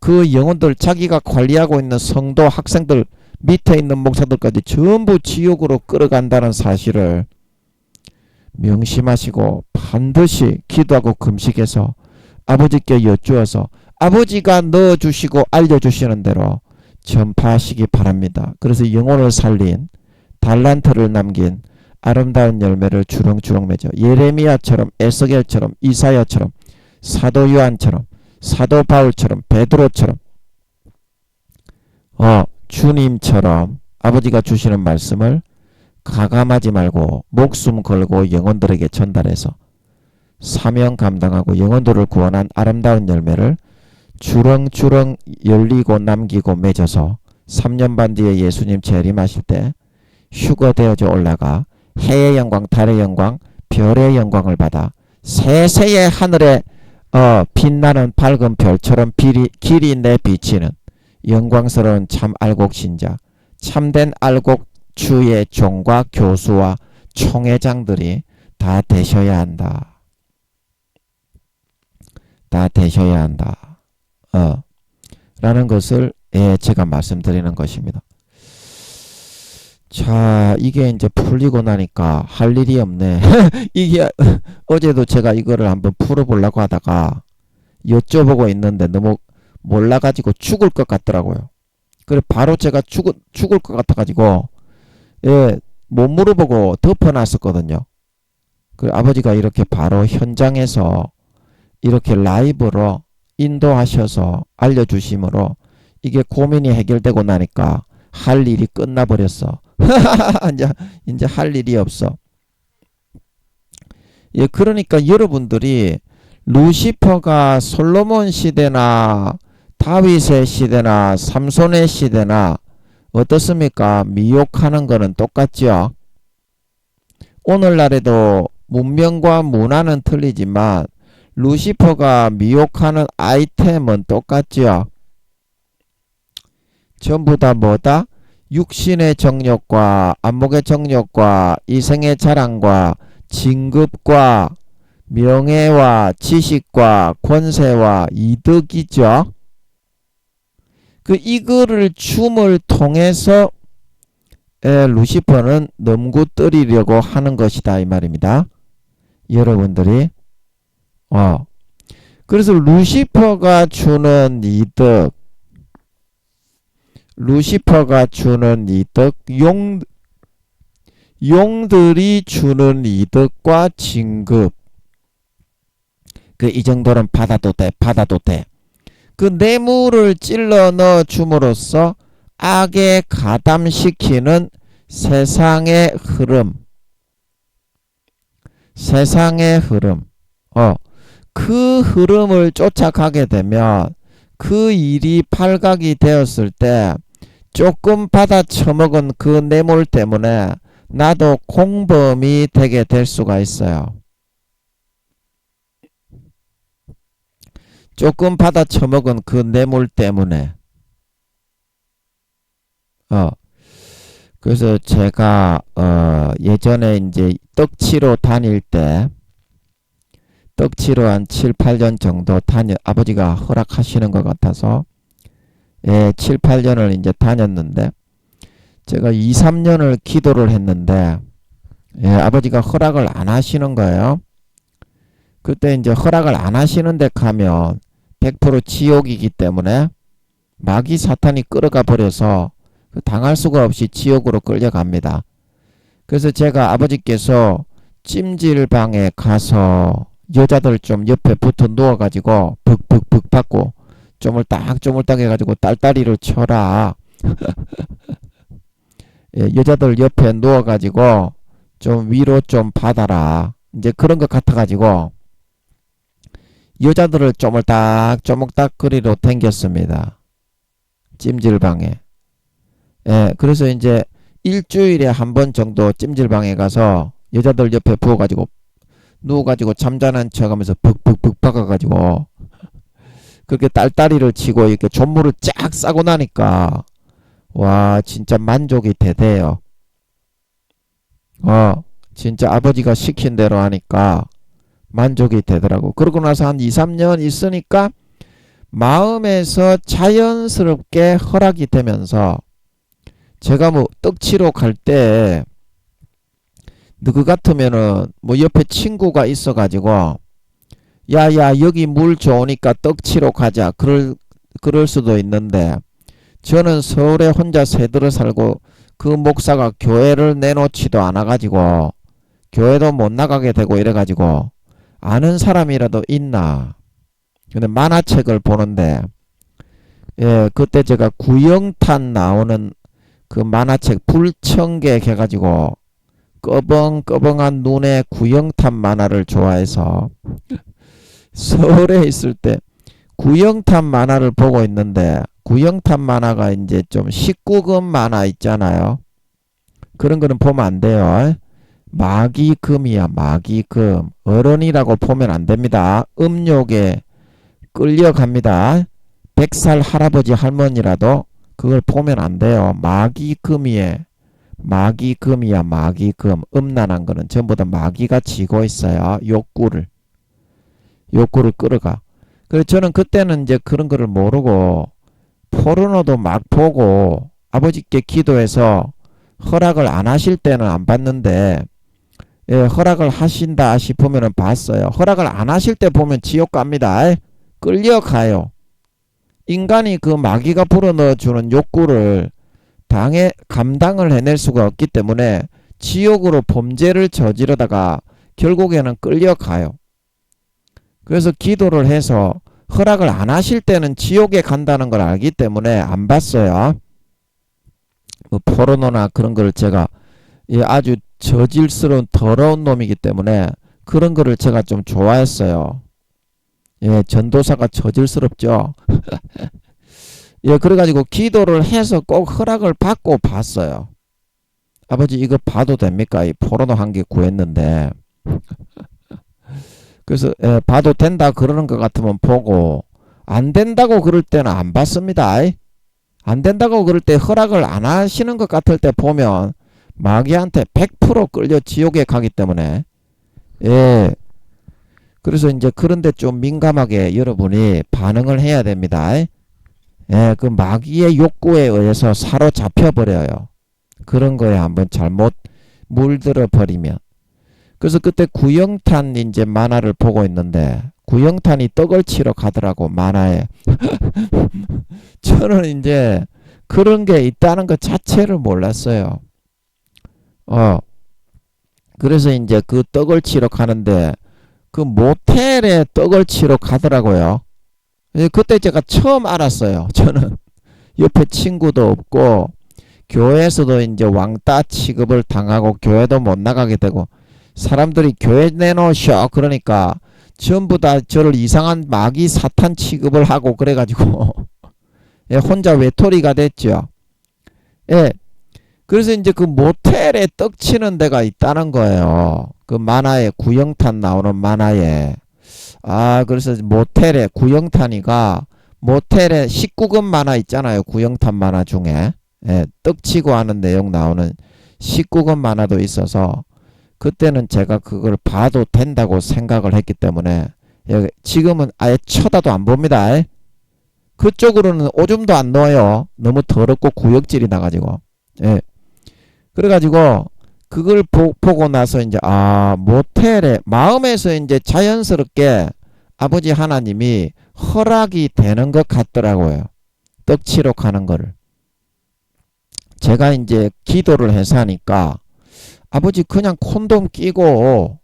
그 영혼들 자기가 관리하고 있는 성도, 학생들 밑에 있는 목사들까지 전부 지옥으로 끌어간다는 사실을 명심하시고 반드시 기도하고 금식해서 아버지께 여쭈어서 아버지가 넣어주시고 알려주시는 대로 전파하시기 바랍니다. 그래서 영혼을 살린 달란트를 남긴 아름다운 열매를 주렁주렁 맺어 예레미야처럼 에스겔처럼 이사야처럼 사도 요한처럼 사도 바울처럼 베드로처럼 주님처럼 아버지가 주시는 말씀을 가감하지 말고 목숨 걸고 영혼들에게 전달해서 사명 감당하고 영혼들을 구원한 아름다운 열매를 주렁주렁 열리고 남기고 맺어서 3년 반 뒤에 예수님 재림하실 때 휴거되어져 올라가 해의 영광, 달의 영광, 별의 영광을 받아 세세의 하늘에 빛나는 밝은 별처럼 길이 내비치는 영광스러운 참 알곡 신자, 참된 알곡 주의 종과 교수와 총회장들이 다 되셔야 한다. 다 되셔야 한다. 라는 것을 제가 말씀드리는 것입니다. 자, 이게 이제 풀리고 나니까 할 일이 없네. 이게 어제도 제가 이거를 한번 풀어보려고 하다가 여쭤보고 있는데 너무 몰라가지고 죽을 것 같더라고요. 그래 바로 제가 죽을 것 같아가지고 못 물어보고 덮어놨었거든요. 그 아버지가 이렇게 바로 현장에서 이렇게 라이브로 인도하셔서 알려주심으로 이게 고민이 해결되고 나니까 할 일이 끝나버렸어. 이제 할 일이 없어. 예, 그러니까 여러분들이 루시퍼가 솔로몬 시대나 다윗의 시대나 삼손의 시대나 어떻습니까? 미혹하는 거는 똑같죠. 오늘날에도 문명과 문화는 틀리지만 루시퍼가 미혹하는 아이템은 똑같죠. 전부 다 뭐다? 육신의 정욕과 안목의 정욕과 이생의 자랑과 진급과 명예와 지식과 권세와 이득이죠. 이거를 춤을 통해서 루시퍼는 넘구뜨리려고 하는 것이다 이 말입니다. 여러분들이 그래서 루시퍼가 주는 이득, 용들이 주는 이득과 진급, 이 정도는 받아도 돼. 그 뇌물을 찔러 넣어 줌으로써 악에 가담시키는 세상의 흐름. 그 흐름을 쫓아가게 되면 그 일이 발각이 되었을 때 조금 받아 처먹은 그 뇌물 때문에 나도 공범이 되게 될 수가 있어요. 조금 받아 처먹은 그 뇌물 때문에. 그래서 제가 예전에 이제 떡치러 다닐 때 떡치러 한 7, 8년 정도 아버지가 허락하시는 것 같아서 7, 8년을 이제 다녔는데 제가 2, 3년을 기도를 했는데 아버지가 허락을 안 하시는 거예요. 그때 이제 허락을 안 하시는 데 가면 100% 지옥이기 때문에 마귀 사탄이 끌어가 버려서 당할 수가 없이 지옥으로 끌려갑니다. 그래서 제가 아버지께서 찜질방에 가서 여자들 좀 옆에 붙어 누워가지고 벅벅벅 받고 쪼물딱 해가지고 딸다리를 쳐라. 여자들 옆에 누워가지고 좀 위로 좀 받아라. 이제 그런 것 같아가지고 여자들을 쪼물딱 거리로 댕겼습니다. 찜질방에. 그래서 이제 일주일에 한 번 정도 찜질방에 가서 여자들 옆에 누워가지고 잠자는 척하면서 벅벅벅 박아가지고 그렇게 딸다리를 치고 이렇게 존물을 쫙 싸고 나니까 와 진짜 만족이 되대요. 진짜 아버지가 시킨 대로 하니까 만족이 되더라고. 그러고 나서 한 2, 3년 있으니까 마음에서 자연스럽게 허락이 되면서 제가 뭐 떡치러 갈 때 너그 같으면은 뭐 옆에 친구가 있어가지고 야야 여기 물 좋으니까 떡치러 가자 그럴 수도 있는데 저는 서울에 혼자 새들어 살고 그 목사가 교회를 내놓지도 않아가지고 교회도 못 나가게 되고 이래가지고 아는 사람이라도 있나. 근데 만화책을 보는데 그때 제가 구영탄 나오는 그 만화책 불청객 해가지고 꺼벙꺼벙한 눈의 구영탄 만화를 좋아해서 서울에 있을 때 구영탄 만화를 보고 있는데 구영탄 만화가 이제 좀 19금 만화 있잖아요. 그런 거는 보면 안 돼요. 마귀금이야, 마귀금. 어른이라고 보면 안 됩니다. 음욕에 끌려갑니다. 100살 할아버지 할머니라도 그걸 보면 안 돼요. 마귀금이야, 마귀금. 음란한 거는 전부 다 마귀가 지고 있어요. 욕구를 끌어가. 그래서 저는 그때는 이제 그런 거를 모르고 포르노도 막 보고 아버지께 기도해서 허락을 안 하실 때는 안 봤는데, 예, 허락을 하신다 싶으면 봤어요. 허락을 안 하실 때 보면 지옥 갑니다. 끌려가요. 인간이 그 마귀가 불어넣어주는 욕구를 감당을 해낼 수가 없기 때문에 지옥으로 범죄를 저지르다가 결국에는 끌려가요. 그래서 기도를 해서 허락을 안 하실 때는 지옥에 간다는 걸 알기 때문에 안 봤어요. 뭐 포르노나 그런 걸 제가, 예, 아주 저질스러운 더러운 놈이기 때문에 그런 거를 제가 좀 좋아했어요. 예, 전도사가 저질스럽죠. 예, 그래가지고 기도를 해서 꼭 허락을 받고 봤어요. 아버지 이거 봐도 됩니까? 이 포르노 한 개 구했는데. 그래서 예, 봐도 된다 그러는 것 같으면 보고, 안 된다고 그럴 때는 안 봤습니다. 안 된다고 그럴 때 허락을 안 하시는 것 같을 때 보면 마귀한테 100% 끌려 지옥에 가기 때문에, 예, 그래서 이제 그런데 좀 민감하게 여러분이 반응을 해야 됩니다. 예, 그 마귀의 욕구에 의해서 사로잡혀 버려요. 그런 거에 한번 잘못 물들어 버리면. 그래서 그때 구영탄 이제 만화를 보고 있는데 구영탄이 떡을 치러 가더라고, 만화에. 저는 이제 그런 게 있다는 것 자체를 몰랐어요. 그래서 이제 그 떡을 치러 가는데 그 모텔에 떡을 치러 가더라고요. 그때 제가 처음 알았어요. 저는 옆에 친구도 없고 교회에서도 이제 왕따 취급을 당하고 교회도 못 나가게 되고, 사람들이 교회 내놓으셔 그러니까 전부 다 저를 이상한 마귀 사탄 취급을 하고 그래가지고 예, 혼자 외톨이가 됐죠. 예, 그래서 이제 그 모텔에 떡 치는 데가 있다는 거예요. 그 만화에, 구영탄 나오는 만화에. 그래서 모텔에, 구영탄이가 모텔에 19금 만화 있잖아요. 구영탄 만화 중에. 예, 떡 치고 하는 내용 나오는 19금 만화도 있어서 그때는 제가 그걸 봐도 된다고 생각을 했기 때문에, 예, 지금은 아예 쳐다도 안 봅니다. 그쪽으로는 오줌도 안 넣어요. 너무 더럽고 구역질이 나가지고. 예. 그래가지고 그걸 보고 나서 이제 모텔에 마음에서 이제 자연스럽게 아버지 하나님이 허락이 되는 것 같더라고요. 떡치러 가는 거를. 제가 이제 기도를 해서 하니까 아버지 그냥 콘돔 끼고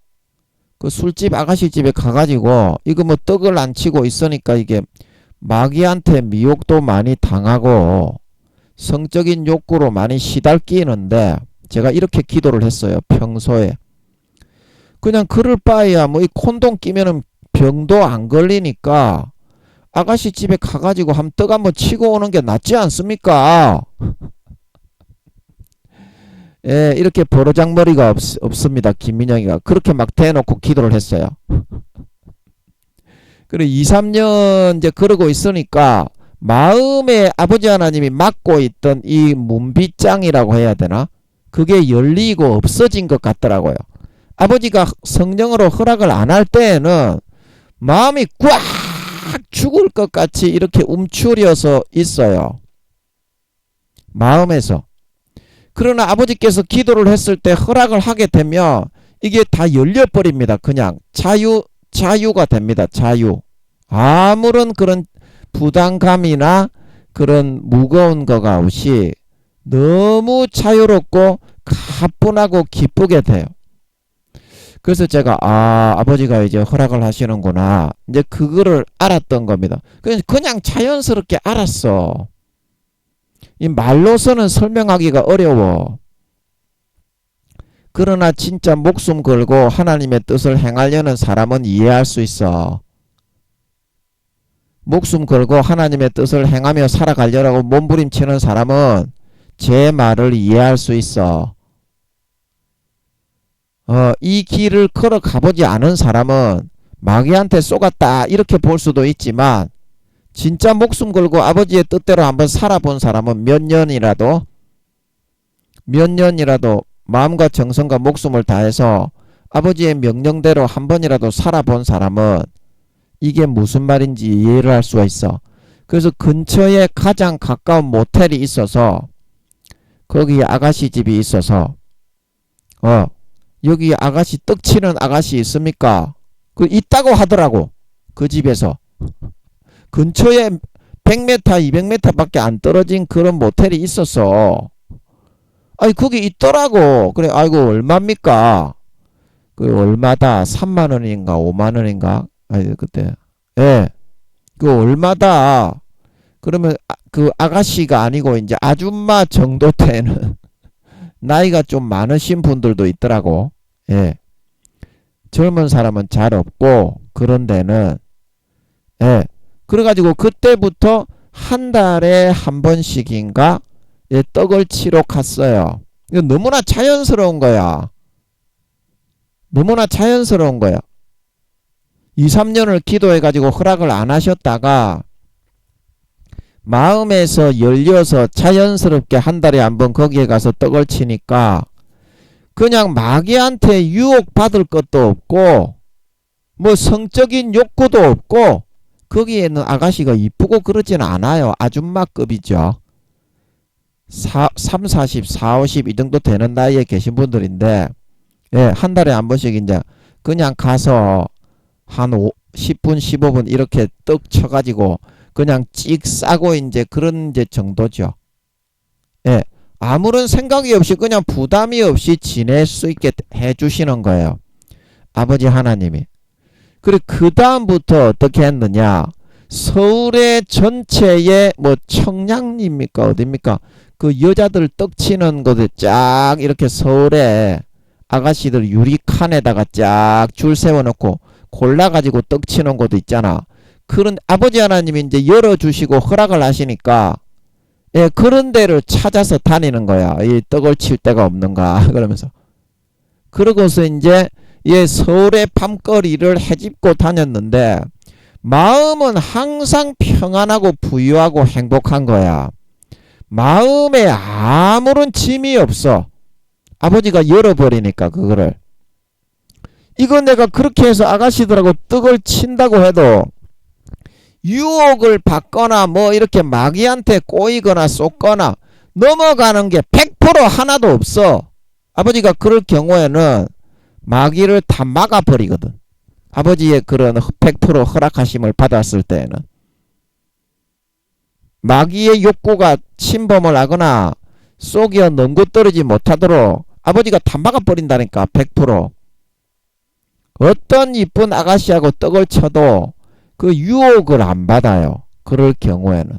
그 술집 아가씨 집에 가가지고 이거 뭐 떡을 안 치고 있으니까 이게 마귀한테 미혹도 많이 당하고 성적인 욕구로 많이 시달끼는데, 제가 이렇게 기도를 했어요. 평소에 그냥 그럴 바에야 뭐 이 콘돔 끼면은 병도 안 걸리니까 아가씨 집에 가가지고 떡 한번 치고 오는 게 낫지 않습니까? 예, 이렇게 버르장머리가 없습니다. 김민영이가 그렇게 막 대놓고 기도를 했어요. 그래 2, 3년 이제 그러고 있으니까 마음에 아버지 하나님이 막고 있던 이 문빗장이라고 해야 되나? 그게 열리고 없어진 것 같더라고요. 아버지가 성령으로 허락을 안 할 때에는 마음이 꽉 죽을 것 같이 이렇게 움츠려서 있어요. 마음에서. 그러나 아버지께서 기도를 했을 때 허락을 하게 되면 이게 다 열려버립니다. 그냥 자유가 됩니다. 자유. 아무런 그런 부담감이나 그런 무거운 거가 없이 너무 자유롭고 가뿐하고 기쁘게 돼요. 그래서 제가 아버지가 이제 허락을 하시는구나, 이제 그거를 알았던 겁니다. 그냥 자연스럽게 알았어. 이 말로서는 설명하기가 어려워. 그러나 진짜 목숨 걸고 하나님의 뜻을 행하려는 사람은 이해할 수 있어. 목숨 걸고 하나님의 뜻을 행하며 살아가려고 몸부림치는 사람은 제 말을 이해할 수 있어. 이 길을 걸어 가보지 않은 사람은 마귀한테 쏘갔다 이렇게 볼 수도 있지만 진짜 목숨 걸고 아버지의 뜻대로 한번 살아본 사람은 몇 년이라도 마음과 정성과 목숨을 다해서 아버지의 명령대로 한 번이라도 살아본 사람은 이게 무슨 말인지 이해를 할 수가 있어. 그래서 근처에 가장 가까운 모텔이 있어서 거기 아가씨 집이 있어서 여기 아가씨 떡치는 아가씨 있습니까? 그 있다고 하더라고. 그 집에서 근처에 100m 200m 밖에 안 떨어진 그런 모텔이 있었어. 아니 거기 있더라고. 그래 아이고 얼마입니까? 그 얼마다 3만원인가 5만원인가 아니 그때 예 그 얼마다 그러면 그 아가씨가 아니고 이제 아줌마 정도 되는 나이가 좀 많으신 분들도 있더라고. 예 젊은 사람은 잘 없고 그런 데는 예 그래가지고 그때부터 한 달에 한 번씩인가 예, 떡을 치러 갔어요. 이거 너무나 자연스러운 거야. 너무나 자연스러운 거야. 2, 3년을 기도해가지고 허락을 안 하셨다가 마음에서 열려서 자연스럽게 한 달에 한 번 거기에 가서 떡을 치니까 그냥 마귀한테 유혹받을 것도 없고 뭐 성적인 욕구도 없고 거기에는 아가씨가 이쁘고 그러지는 않아요. 아줌마급이죠. 3, 40, 4, 50 이 정도 되는 나이에 계신 분들인데 예, 한 달에 한 번씩 이제 그냥 가서 한 10분 15분 이렇게 떡 쳐가지고 그냥 찍 싸고 이제 그런 이제 정도죠. 예, 아무런 생각이 없이 그냥 부담이 없이 지낼 수 있게 해주시는 거예요. 아버지 하나님이. 그리고 그 다음부터 어떻게 했느냐? 서울의 전체에 뭐 청량리입니까 어딥니까? 그 여자들 떡치는 곳에 쫙 이렇게 서울에 아가씨들 유리칸에다가 쫙 줄 세워놓고 골라가지고 떡치는 곳도 있잖아. 그런 아버지 하나님이 이제 열어주시고 허락을 하시니까 예, 그런 데를 찾아서 다니는 거야. 이 떡을 칠 데가 없는가 그러면서. 그러고서 이제 예, 서울의 밤거리를 헤집고 다녔는데 마음은 항상 평안하고 부유하고 행복한 거야. 마음에 아무런 짐이 없어. 아버지가 열어버리니까 그거를. 이거 내가 그렇게 해서 아가씨들하고 떡을 친다고 해도 유혹을 받거나 뭐 이렇게 마귀한테 꼬이거나 쏟거나 넘어가는 게 100% 하나도 없어. 아버지가 그럴 경우에는 마귀를 다 막아버리거든. 아버지의 그런 100% 허락하심을 받았을 때에는 마귀의 욕구가 침범을 하거나 속여 넘고떨어지지 못하도록 아버지가 다 막아버린다니까. 100%. 어떤 이쁜 아가씨하고 떡을 쳐도 그 유혹을 안 받아요. 그럴 경우에는.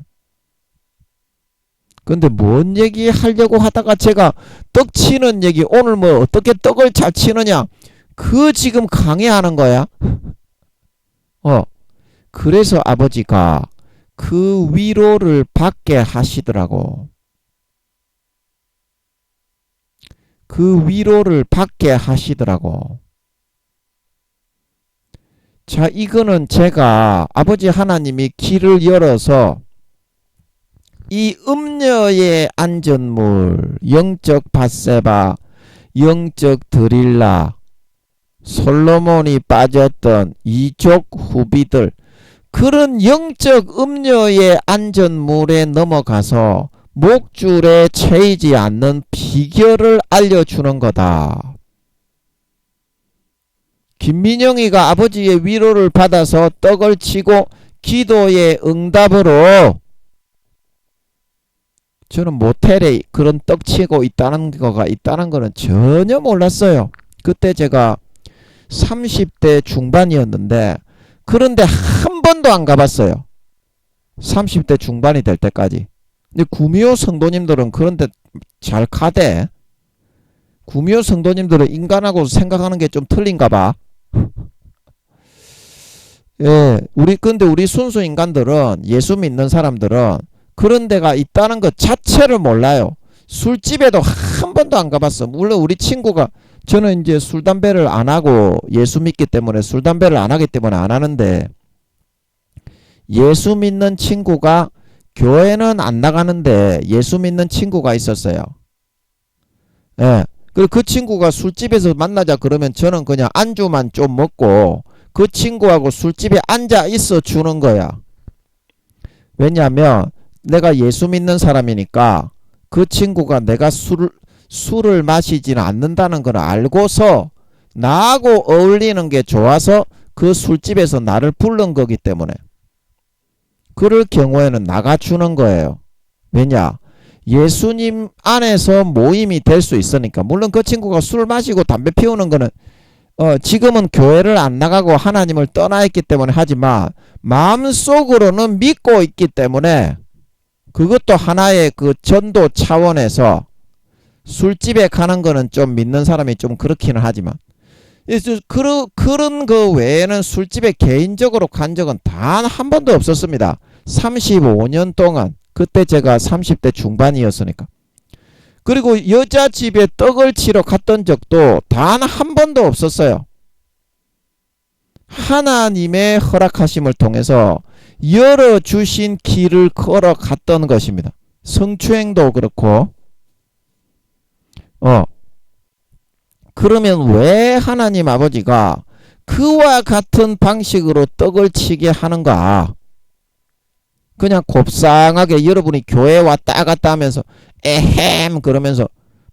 근데 뭔 얘기 하려고 하다가 제가 떡 치는 얘기 오늘 뭐 어떻게 떡을 잘 치느냐 그 지금 강의하는 거야. 그래서 아버지가 그 위로를 받게 하시더라고. 그 위로를 받게 하시더라고. 자, 이거는 제가 아버지 하나님이 길을 열어서 이 음녀의 안전물, 영적 밧세바, 영적 드릴라, 솔로몬이 빠졌던 이족 후비들, 그런 영적 음녀의 안전물에 넘어가서 목줄에 채이지 않는 비결을 알려주는 거다. 김민영이가 아버지의 위로를 받아서 떡을 치고 기도의 응답으로 저는 모텔에 그런 떡 치고 있다는 거가 있다는 거는 전혀 몰랐어요. 그때 제가 30대 중반이었는데 그런데 한 번도 안 가봤어요. 30대 중반이 될 때까지. 근데 구미호 성도님들은 그런데 잘 가대. 구미호 성도님들은 인간하고 생각하는 게 좀 틀린가 봐. 예, 근데 우리 순수 인간들은, 예수 믿는 사람들은 그런 데가 있다는 것 자체를 몰라요. 술집에도 한 번도 안 가봤어. 물론 우리 친구가, 저는 이제 술, 담배를 안 하고 예수 믿기 때문에, 술, 담배를 안 하기 때문에 안 하는데, 예수 믿는 친구가, 교회는 안 나가는데 예수 믿는 친구가 있었어요. 예. 그리고 그 친구가 술집에서 만나자 그러면 저는 그냥 안주만 좀 먹고 그 친구하고 술집에 앉아 있어 주는 거야. 왜냐하면 내가 예수 믿는 사람이니까 그 친구가 내가 술을 마시지는 않는다는 걸 알고서 나하고 어울리는 게 좋아서 그 술집에서 나를 부른 거기 때문에, 그럴 경우에는 나가주는 거예요. 왜냐? 예수님 안에서 모임이 될 수 있으니까. 물론 그 친구가 술 마시고 담배 피우는 거는 지금은 교회를 안 나가고 하나님을 떠나 있기 때문에 하지만 마음속으로는 믿고 있기 때문에, 그것도 하나의 그 전도 차원에서 술집에 가는 거는 좀 믿는 사람이 좀 그렇기는 하지만, 그런 그 외에는 술집에 개인적으로 간 적은 단 한 번도 없었습니다. 35년 동안. 그때 제가 30대 중반이었으니까. 그리고 여자 집에 떡을 치러 갔던 적도 단 한 번도 없었어요. 하나님의 허락하심을 통해서 열어주신 길을 걸어갔던 것입니다. 성추행도 그렇고. 그러면 왜 하나님 아버지가 그와 같은 방식으로 떡을 치게 하는가? 그냥 곱상하게 여러분이 교회 왔다 갔다 하면서 에헴 그러면서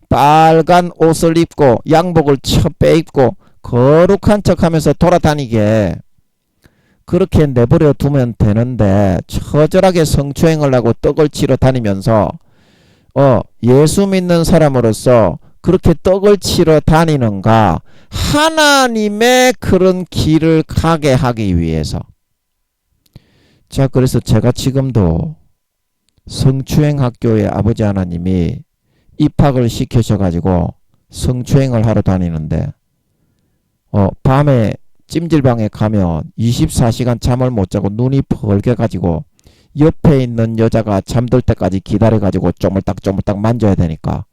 빨간 옷을 입고 양복을 빼입고 거룩한 척하면서 돌아다니게 그렇게 내버려 두면 되는데, 처절하게 성추행을 하고 떡을 치러 다니면서 예수 믿는 사람으로서 그렇게 떡을 치러 다니는가? 하나님의 그런 길을 가게 하기 위해서. 자, 그래서 제가 지금도 성추행 학교에 아버지 하나님이 입학을 시켜셔가지고 성추행을 하러 다니는데, 밤에 찜질방에 가면 24시간 잠을 못 자고 눈이 벌게가지고 옆에 있는 여자가 잠들 때까지 기다려가지고 쪼물딱쪼물딱 만져야 되니까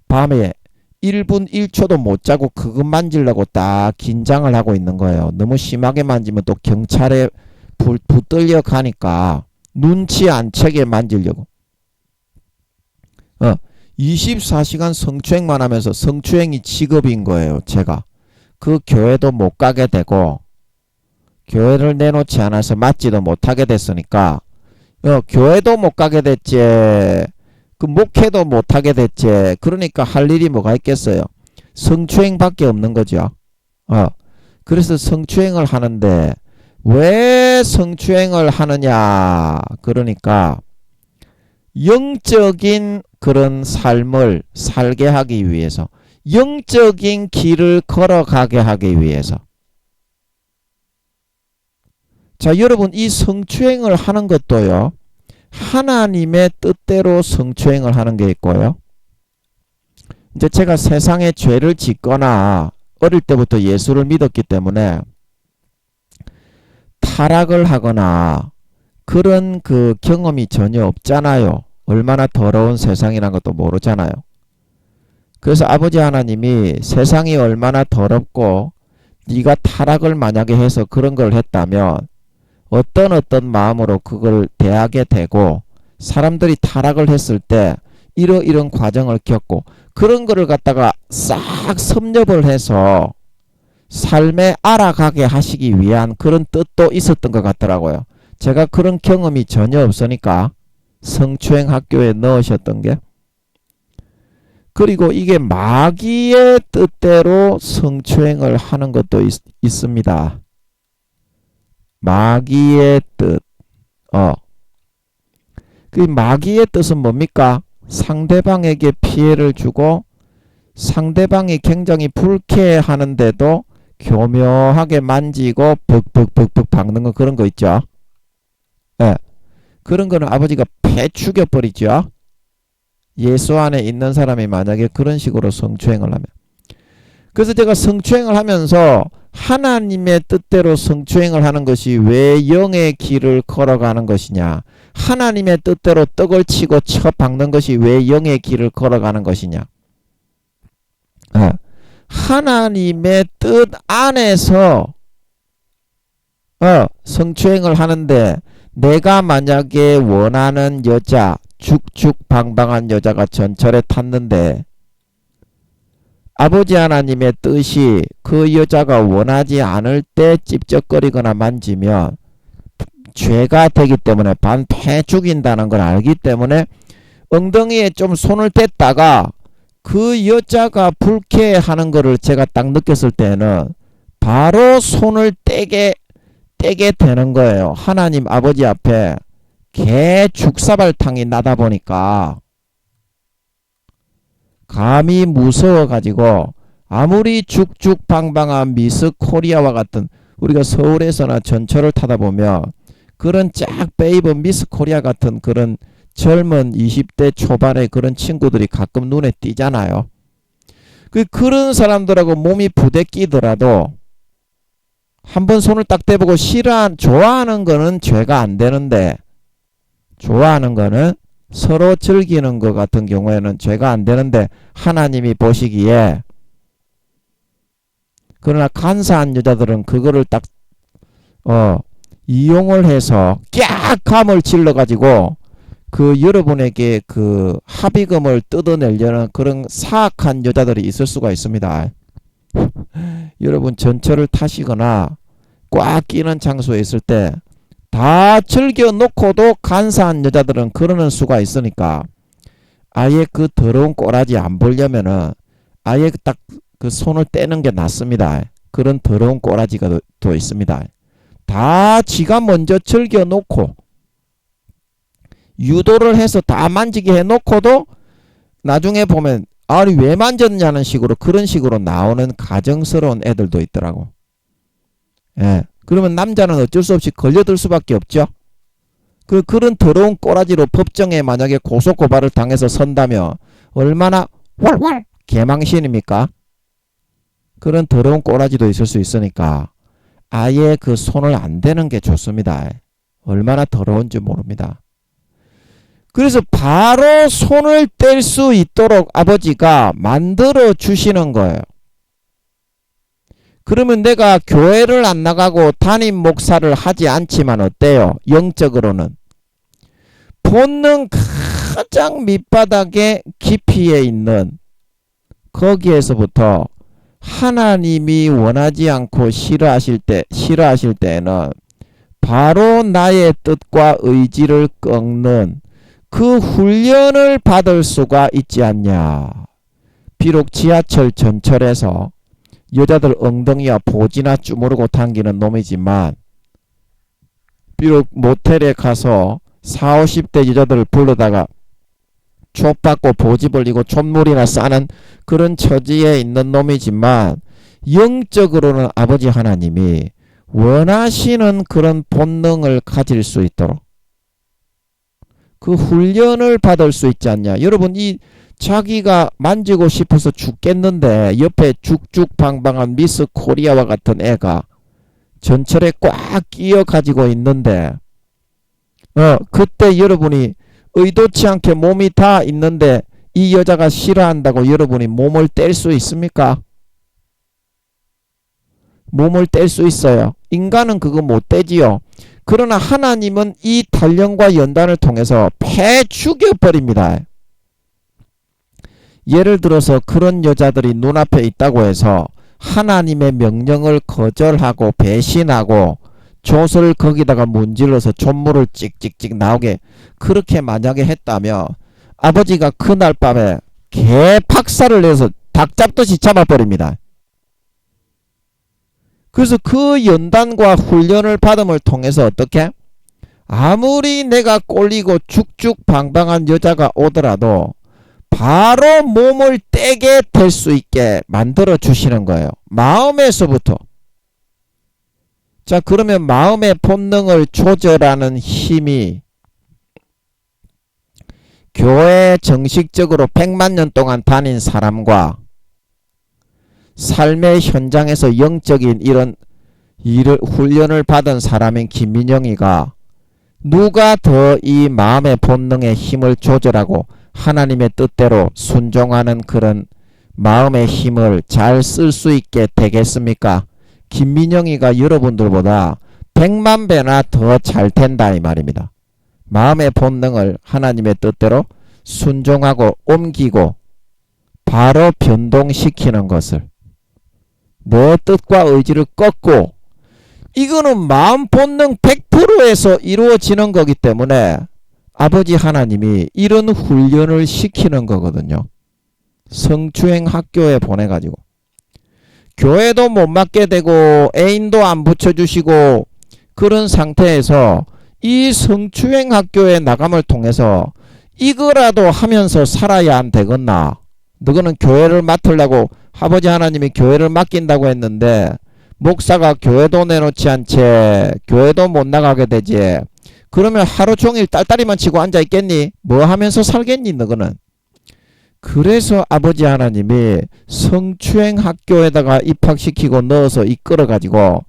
밤에 1분 1초도 못 자고 그거 만지려고 딱 긴장을 하고 있는 거예요. 너무 심하게 만지면 또 경찰에 붙들려 가니까 눈치 안 채게 만지려고. 24시간 성추행만 하면서, 성추행이 직업인 거예요. 제가 그 교회도 못 가게 되고, 교회를 내놓지 않아서 맞지도 못하게 됐으니까 교회도 못 가게 됐지, 그 목회도 못 하게 됐지. 그러니까 할 일이 뭐가 있겠어요? 성추행밖에 없는 거죠. 그래서 성추행을 하는데, 왜 성추행을 하느냐? 그러니까 영적인 그런 삶을 살게 하기 위해서, 영적인 길을 걸어가게 하기 위해서. 자, 여러분, 이 성추행을 하는 것도요, 하나님의 뜻대로 성추행을 하는 게 있고요. 이제 제가 세상에 죄를 짓거나 어릴 때부터 예수를 믿었기 때문에 타락을 하거나 그런 그 경험이 전혀 없잖아요. 얼마나 더러운 세상이라는 것도 모르잖아요. 그래서 아버지 하나님이 세상이 얼마나 더럽고 네가 타락을 만약에 해서 그런 걸 했다면 어떤 마음으로 그걸 대하게 되고, 사람들이 타락을 했을 때 이런 과정을 겪고 그런 거를 갖다가 싹 섭렵을 해서 삶에 알아가게 하시기 위한 그런 뜻도 있었던 것 같더라고요. 제가 그런 경험이 전혀 없으니까 성추행 학교에 넣으셨던 게. 그리고 이게 마귀의 뜻대로 성추행을 하는 것도 있습니다. 마귀의 뜻. 그 마귀의 뜻은 뭡니까? 상대방에게 피해를 주고 상대방이 굉장히 불쾌해하는데도 교묘하게 만지고 벅벅벅벅 박는 거, 그런 거 있죠. 네. 그런 거는 아버지가 패 죽여버리죠. 예수 안에 있는 사람이 만약에 그런 식으로 성추행을 하면. 그래서 제가 성추행을 하면서 하나님의 뜻대로 성추행을 하는 것이 왜 영의 길을 걸어가는 것이냐? 하나님의 뜻대로 떡을 치고 쳐박는 것이 왜 영의 길을 걸어가는 것이냐? 하나님의 뜻 안에서 성추행을 하는데 내가 만약에 원하는 여자, 죽죽방방한 여자가 전철에 탔는데 아버지 하나님의 뜻이 그 여자가 원하지 않을 때 찝쩍거리거나 만지면 죄가 되기 때문에 반패 죽인다는 걸 알기 때문에 엉덩이에 좀 손을 댔다가 그 여자가 불쾌해하는 것을 제가 딱 느꼈을 때는 바로 손을 떼게 되는 거예요. 하나님 아버지 앞에 개 죽사발탕이 나다 보니까 감히 무서워가지고 아무리 죽죽방방한 미스 코리아와 같은 우리가 서울에서나 전철을 타다 보면 그런 쫙 빼입은 미스 코리아 같은 그런 젊은 20대 초반의 그런 친구들이 가끔 눈에 띄잖아요. 그런 사람들하고 몸이 부대끼더라도 한번 손을 딱 대보고 좋아하는 거는 죄가 안 되는데 좋아하는 거는 서로 즐기는 것 같은 경우에는 죄가 안 되는데 하나님이 보시기에 그러나 간사한 여자들은 그거를 딱 이용을 해서 깍 감을 질러 가지고 그 여러분에게 그 합의금을 뜯어내려는 그런 사악한 여자들이 있을 수가 있습니다. 여러분 전철을 타시거나 꽉 끼는 장소에 있을 때 다 즐겨놓고도 간사한 여자들은 그러는 수가 있으니까 아예 그 더러운 꼬라지 안 보려면은 아예 딱 그 손을 떼는 게 낫습니다. 그런 더러운 꼬라지가 또 있습니다. 다 지가 먼저 즐겨놓고 유도를 해서 다 만지게 해놓고도 나중에 보면 아니 왜 만졌냐는 식으로 그런 식으로 나오는 가정스러운 애들도 있더라고. 예. 그러면 남자는 어쩔 수 없이 걸려들 수밖에 없죠. 그런 더러운 꼬라지로 법정에 만약에 고소고발을 당해서 선다면 얼마나 왈왈 개망신입니까? 그런 더러운 꼬라지도 있을 수 있으니까 아예 그 손을 안 대는 게 좋습니다. 얼마나 더러운지 모릅니다. 그래서 바로 손을 뗄 수 있도록 아버지가 만들어 주시는 거예요. 그러면 내가 교회를 안 나가고 담임 목사를 하지 않지만 어때요? 영적으로는 본능 가장 밑바닥에 깊이에 있는 거기에서부터 하나님이 원하지 않고 싫어하실 때에는 바로 나의 뜻과 의지를 꺾는 그 훈련을 받을 수가 있지 않냐. 비록 지하철 전철에서 여자들 엉덩이와 보지나 주무르고 당기는 놈이지만 비록 모텔에 가서 40, 50대 여자들을 불러다가 촉받고 보지 벌리고 촛물이나 싸는 그런 처지에 있는 놈이지만 영적으로는 아버지 하나님이 원하시는 그런 본능을 가질 수 있도록 그 훈련을 받을 수 있지 않냐. 여러분 이 자기가 만지고 싶어서 죽겠는데 옆에 죽죽방방한 미스 코리아와 같은 애가 전철에 꽉 끼어 가지고 있는데 그때 여러분이 의도치 않게 몸이 다 있는데 이 여자가 싫어한다고 여러분이 몸을 뗄 수 있습니까? 몸을 뗄 수 있어요. 인간은 그거 못 떼지요. 그러나 하나님은 이 단련과 연단을 통해서 패 죽여버립니다. 예를 들어서 그런 여자들이 눈앞에 있다고 해서 하나님의 명령을 거절하고 배신하고 톳을 거기다가 문질러서 촛물을 찍찍찍 나오게 그렇게 만약에 했다면 아버지가 그날 밤에 개 박살을 내서 닭 잡듯이 잡아버립니다. 그래서 그 연단과 훈련을 받음을 통해서 어떻게? 아무리 내가 꼴리고 죽죽방방한 여자가 오더라도 바로 몸을 떼게 될 수 있게 만들어 주시는 거예요. 마음에서부터. 자, 그러면 마음의 본능을 조절하는 힘이 교회에 정식적으로 100만 년 동안 다닌 사람과 삶의 현장에서 영적인 이런 훈련을 받은 사람인 김민영이가 누가 더 이 마음의 본능의 힘을 조절하고 하나님의 뜻대로 순종하는 그런 마음의 힘을 잘 쓸 수 있게 되겠습니까? 김민영이가 여러분들보다 100만 배나 더 잘 된다 이 말입니다. 마음의 본능을 하나님의 뜻대로 순종하고 옮기고 바로 변동시키는 것을, 내 뜻과 의지를 꺾고, 이거는 마음 본능 100%에서 이루어지는 거기 때문에 아버지 하나님이 이런 훈련을 시키는 거거든요. 성추행 학교에 보내가지고 교회도 못 맡게 되고 애인도 안 붙여주시고 그런 상태에서 이 성추행 학교에 나감을 통해서 이거라도 하면서 살아야 안 되겠나? 너는 교회를 맡으려고 아버지 하나님이 교회를 맡긴다고 했는데 목사가 교회도 내놓지 않지, 교회도 못 나가게 되지. 그러면 하루 종일 딸딸이만 치고 앉아있겠니? 뭐 하면서 살겠니 너는? 그래서 아버지 하나님이 성추행 학교에다가 입학시키고 넣어서 이끌어가지고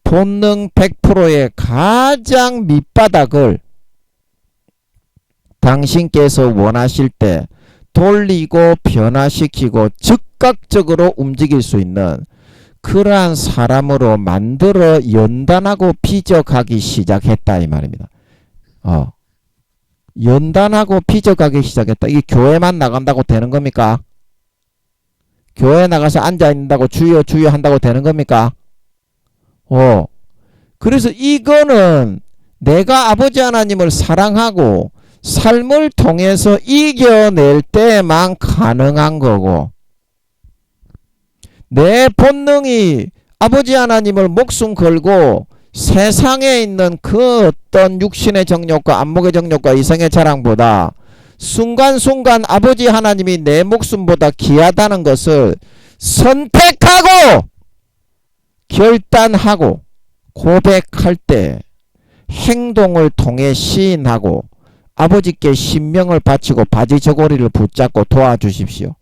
본능 100%의 가장 밑바닥을 당신께서 원하실 때 돌리고 변화시키고 즉각적으로 움직일 수 있는 그러한 사람으로 만들어 연단하고 빚어가기 시작했다 이 말입니다. 연단하고 빚어가기 시작했다. 이게 교회만 나간다고 되는 겁니까? 교회 나가서 앉아있는다고 주여 주여 한다고 되는 겁니까? 그래서 이거는 내가 아버지 하나님을 사랑하고 삶을 통해서 이겨낼 때만 가능한 거고, 내 본능이 아버지 하나님을 목숨 걸고 세상에 있는 그 어떤 육신의 정욕과 안목의 정욕과 이성의 자랑보다 순간순간 아버지 하나님이 내 목숨보다 귀하다는 것을 선택하고 결단하고 고백할 때 행동을 통해 시인하고 아버지께 신명을 바치고 바지 저고리를 붙잡고 도와주십시오.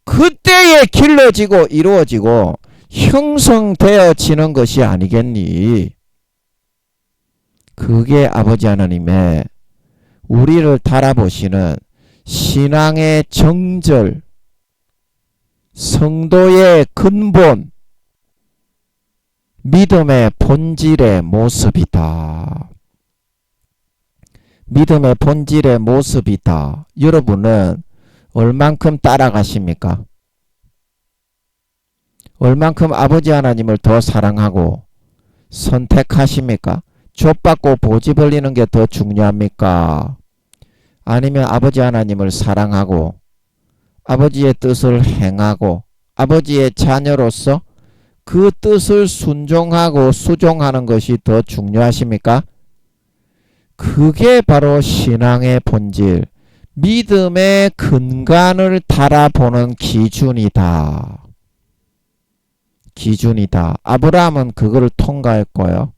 그때에 길러지고 이루어지고 형성되어지는 것이 아니겠니? 그게 아버지 하나님의 우리를 달아보시는 신앙의 정절, 성도의 근본, 믿음의 본질의 모습이다. 믿음의 본질의 모습이다. 여러분은 얼만큼 따라가십니까? 얼만큼 아버지 하나님을 더 사랑하고 선택하십니까? 좁받고 보지 벌리는 게 더 중요합니까? 아니면 아버지 하나님을 사랑하고 아버지의 뜻을 행하고 아버지의 자녀로서 그 뜻을 순종하고 수종하는 것이 더 중요하십니까? 그게 바로 신앙의 본질, 믿음의 근간을 달아보는 기준이다. 기준이다. 아브라함은 그거를 통과했고요.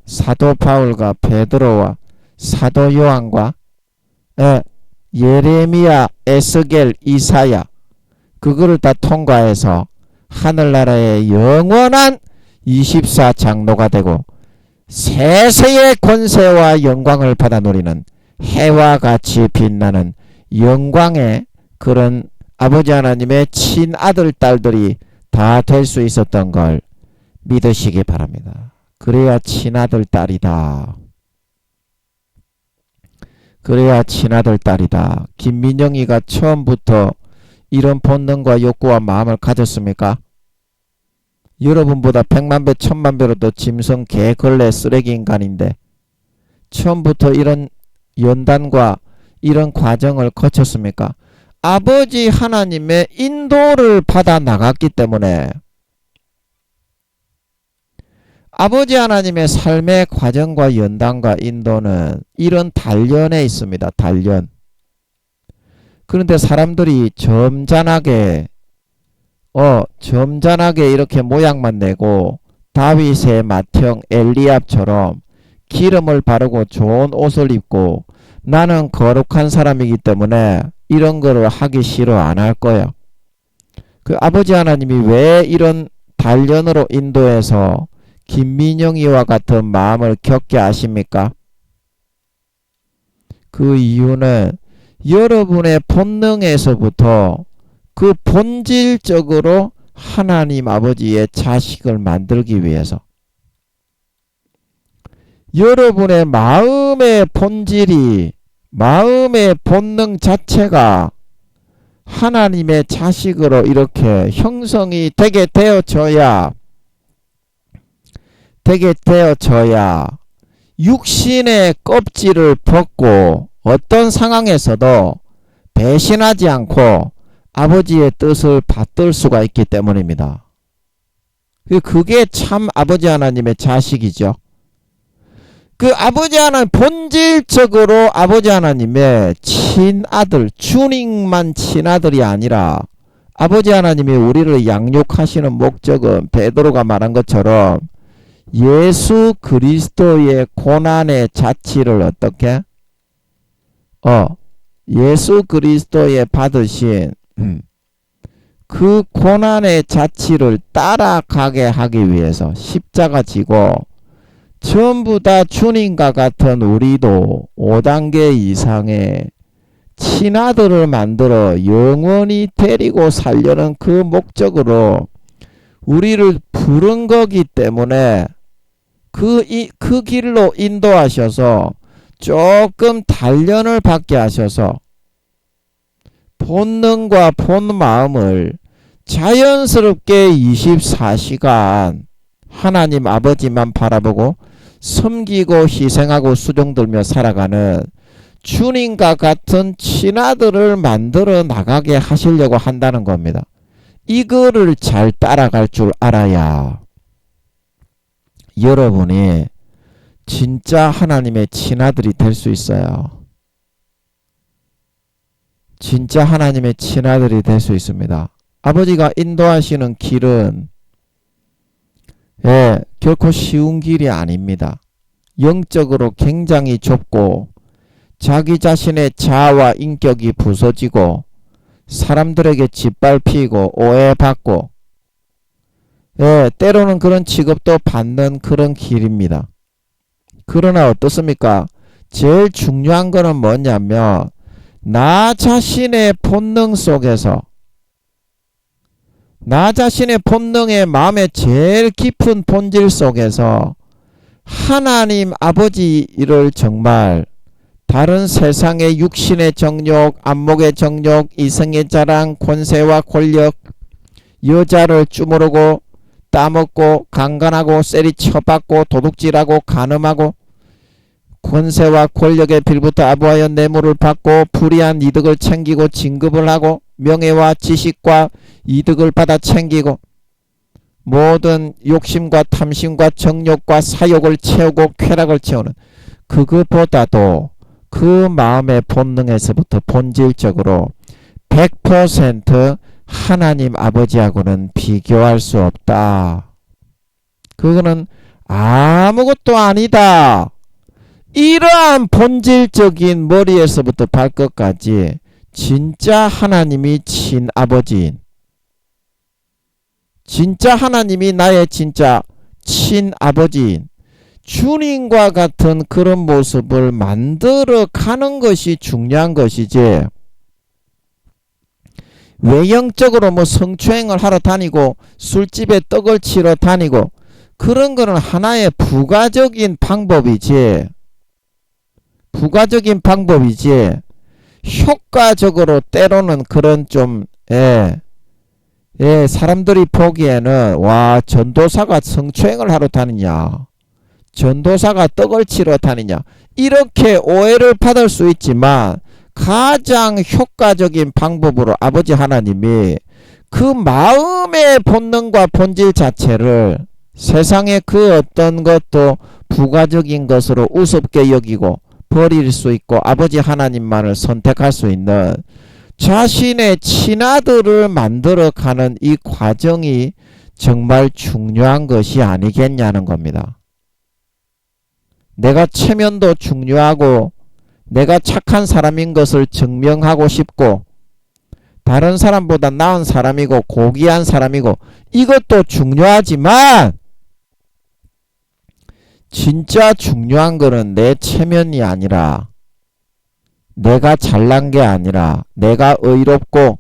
사도 바울과 베드로와 사도 요한과 예레미야, 에스겔, 이사야 그거를 다 통과해서 하늘나라의 영원한 24장로가 되고 세세의 권세와 영광을 받아 누리는 해와 같이 빛나는 영광의 그런 아버지 하나님의 친아들 딸들이 다 될 수 있었던 걸 믿으시기 바랍니다. 그래야 친아들 딸이다. 그래야 친아들 딸이다. 김민영이가 처음부터 이런 본능과 욕구와 마음을 가졌습니까? 여러분보다 100만 배, 1000만 배로 더 짐승, 개, 걸레, 쓰레기 인간인데 처음부터 이런 연단과 이런 과정을 거쳤습니까? 아버지 하나님의 인도를 받아 나갔기 때문에 아버지 하나님의 삶의 과정과 연단과 인도는 이런 단련에 있습니다. 단련. 그런데 사람들이 점잖하게 이렇게 모양만 내고 다윗의 맏형 엘리압처럼 기름을 바르고 좋은 옷을 입고 나는 거룩한 사람이기 때문에 이런 거를 하기 싫어 안 할 거예요. 그 아버지 하나님이 왜 이런 단련으로 인도해서 김민영이와 같은 마음을 겪게 하십니까? 그 이유는 여러분의 본능에서부터 그 본질적으로 하나님 아버지의 자식을 만들기 위해서, 여러분의 마음의 본질이, 마음의 본능 자체가 하나님의 자식으로 이렇게 형성이 되게 되어져야 육신의 껍질을 벗고 어떤 상황에서도 배신하지 않고 아버지의 뜻을 받들 수가 있기 때문입니다. 그게 참 아버지 하나님의 자식이죠. 그 아버지 하나님, 본질적으로 아버지 하나님의 친아들, 주님만 친아들이 아니라 아버지 하나님이 우리를 양육하시는 목적은 베드로가 말한 것처럼 예수 그리스도의 고난의 자치를 어떻게? 예수 그리스도의 받으신 그 고난의 자치를 따라가게 하기 위해서 십자가 지고 전부 다 주님과 같은 우리도 5단계 이상의 친아들을 만들어 영원히 데리고 살려는 그 목적으로 우리를 부른 거기 때문에 그 길로 인도하셔서 조금 단련을 받게 하셔서 본능과 본마음을 자연스럽게 24시간 하나님 아버지만 바라보고 섬기고 희생하고 수종들며 살아가는 주님과 같은 친아들을 만들어 나가게 하시려고 한다는 겁니다. 이거를 잘 따라갈 줄 알아야 여러분이 진짜 하나님의 친아들이 될 수 있어요. 진짜 하나님의 친아들이 될 수 있습니다. 아버지가 인도하시는 길은 결코 쉬운 길이 아닙니다. 영적으로 굉장히 좁고 자기 자신의 자아와 인격이 부서지고 사람들에게 짓밟히고 오해받고 때로는 그런 취급도 받는 그런 길입니다. 그러나 어떻습니까? 제일 중요한 거는 뭐냐면 나 자신의 본능 속에서, 나 자신의 본능의 마음의 제일 깊은 본질 속에서 하나님 아버지를 정말 다른 세상의 육신의 정욕, 안목의 정욕, 이성의 자랑, 권세와 권력, 여자를 주무르고 따먹고 강간하고 세리쳐받고 도둑질하고 간음하고 권세와 권력에 빌부터 아부하여 뇌물을 받고 불이한 이득을 챙기고 진급을 하고 명예와 지식과 이득을 받아 챙기고 모든 욕심과 탐심과 정욕과 사욕을 채우고 쾌락을 채우는, 그것보다도 그 마음의 본능에서부터 본질적으로 100% 하나님 아버지하고는 비교할 수 없다. 그거는 아무것도 아니다. 이러한 본질적인 머리에서부터 발끝까지 진짜 하나님이 친아버지인, 진짜 하나님이 나의 진짜 친아버지인 주님과 같은 그런 모습을 만들어 가는 것이 중요한 것이지, 외형적으로 뭐 성추행을 하러 다니고 술집에 떡을 치러 다니고 그런 거는 하나의 부가적인 방법이지, 효과적으로 때로는 그런 좀 사람들이 보기에는 와, 전도사가 성추행을 하러 다니냐, 전도사가 떡을 치러 다니냐, 이렇게 오해를 받을 수 있지만 가장 효과적인 방법으로 아버지 하나님이 그 마음의 본능과 본질 자체를 세상의 그 어떤 것도 부가적인 것으로 우습게 여기고 버릴 수 있고 아버지 하나님만을 선택할 수 있는 자신의 친아들을 만들어가는 이 과정이 정말 중요한 것이 아니겠냐는 겁니다. 내가 체면도 중요하고 내가 착한 사람인 것을 증명하고 싶고 다른 사람보다 나은 사람이고 고귀한 사람이고 이것도 중요하지만 진짜 중요한 거는 내 체면이 아니라 내가 잘난 게 아니라 내가 의롭고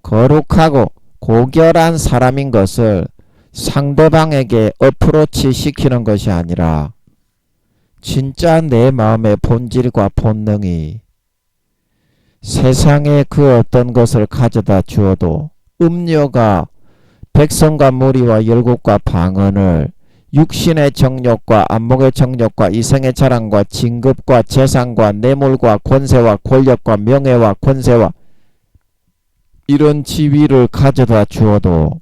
거룩하고 고결한 사람인 것을 상대방에게 어프로치 시키는 것이 아니라 진짜 내 마음의 본질과 본능이 세상에 그 어떤 것을 가져다 주어도 음녀가 백성과 무리와 열국과 방언을 육신의 정욕과 안목의 정욕과 이생의 자랑과 진급과 재산과 뇌물과 권세와 권력과 명예와 권세와 이런 지위를 가져다 주어도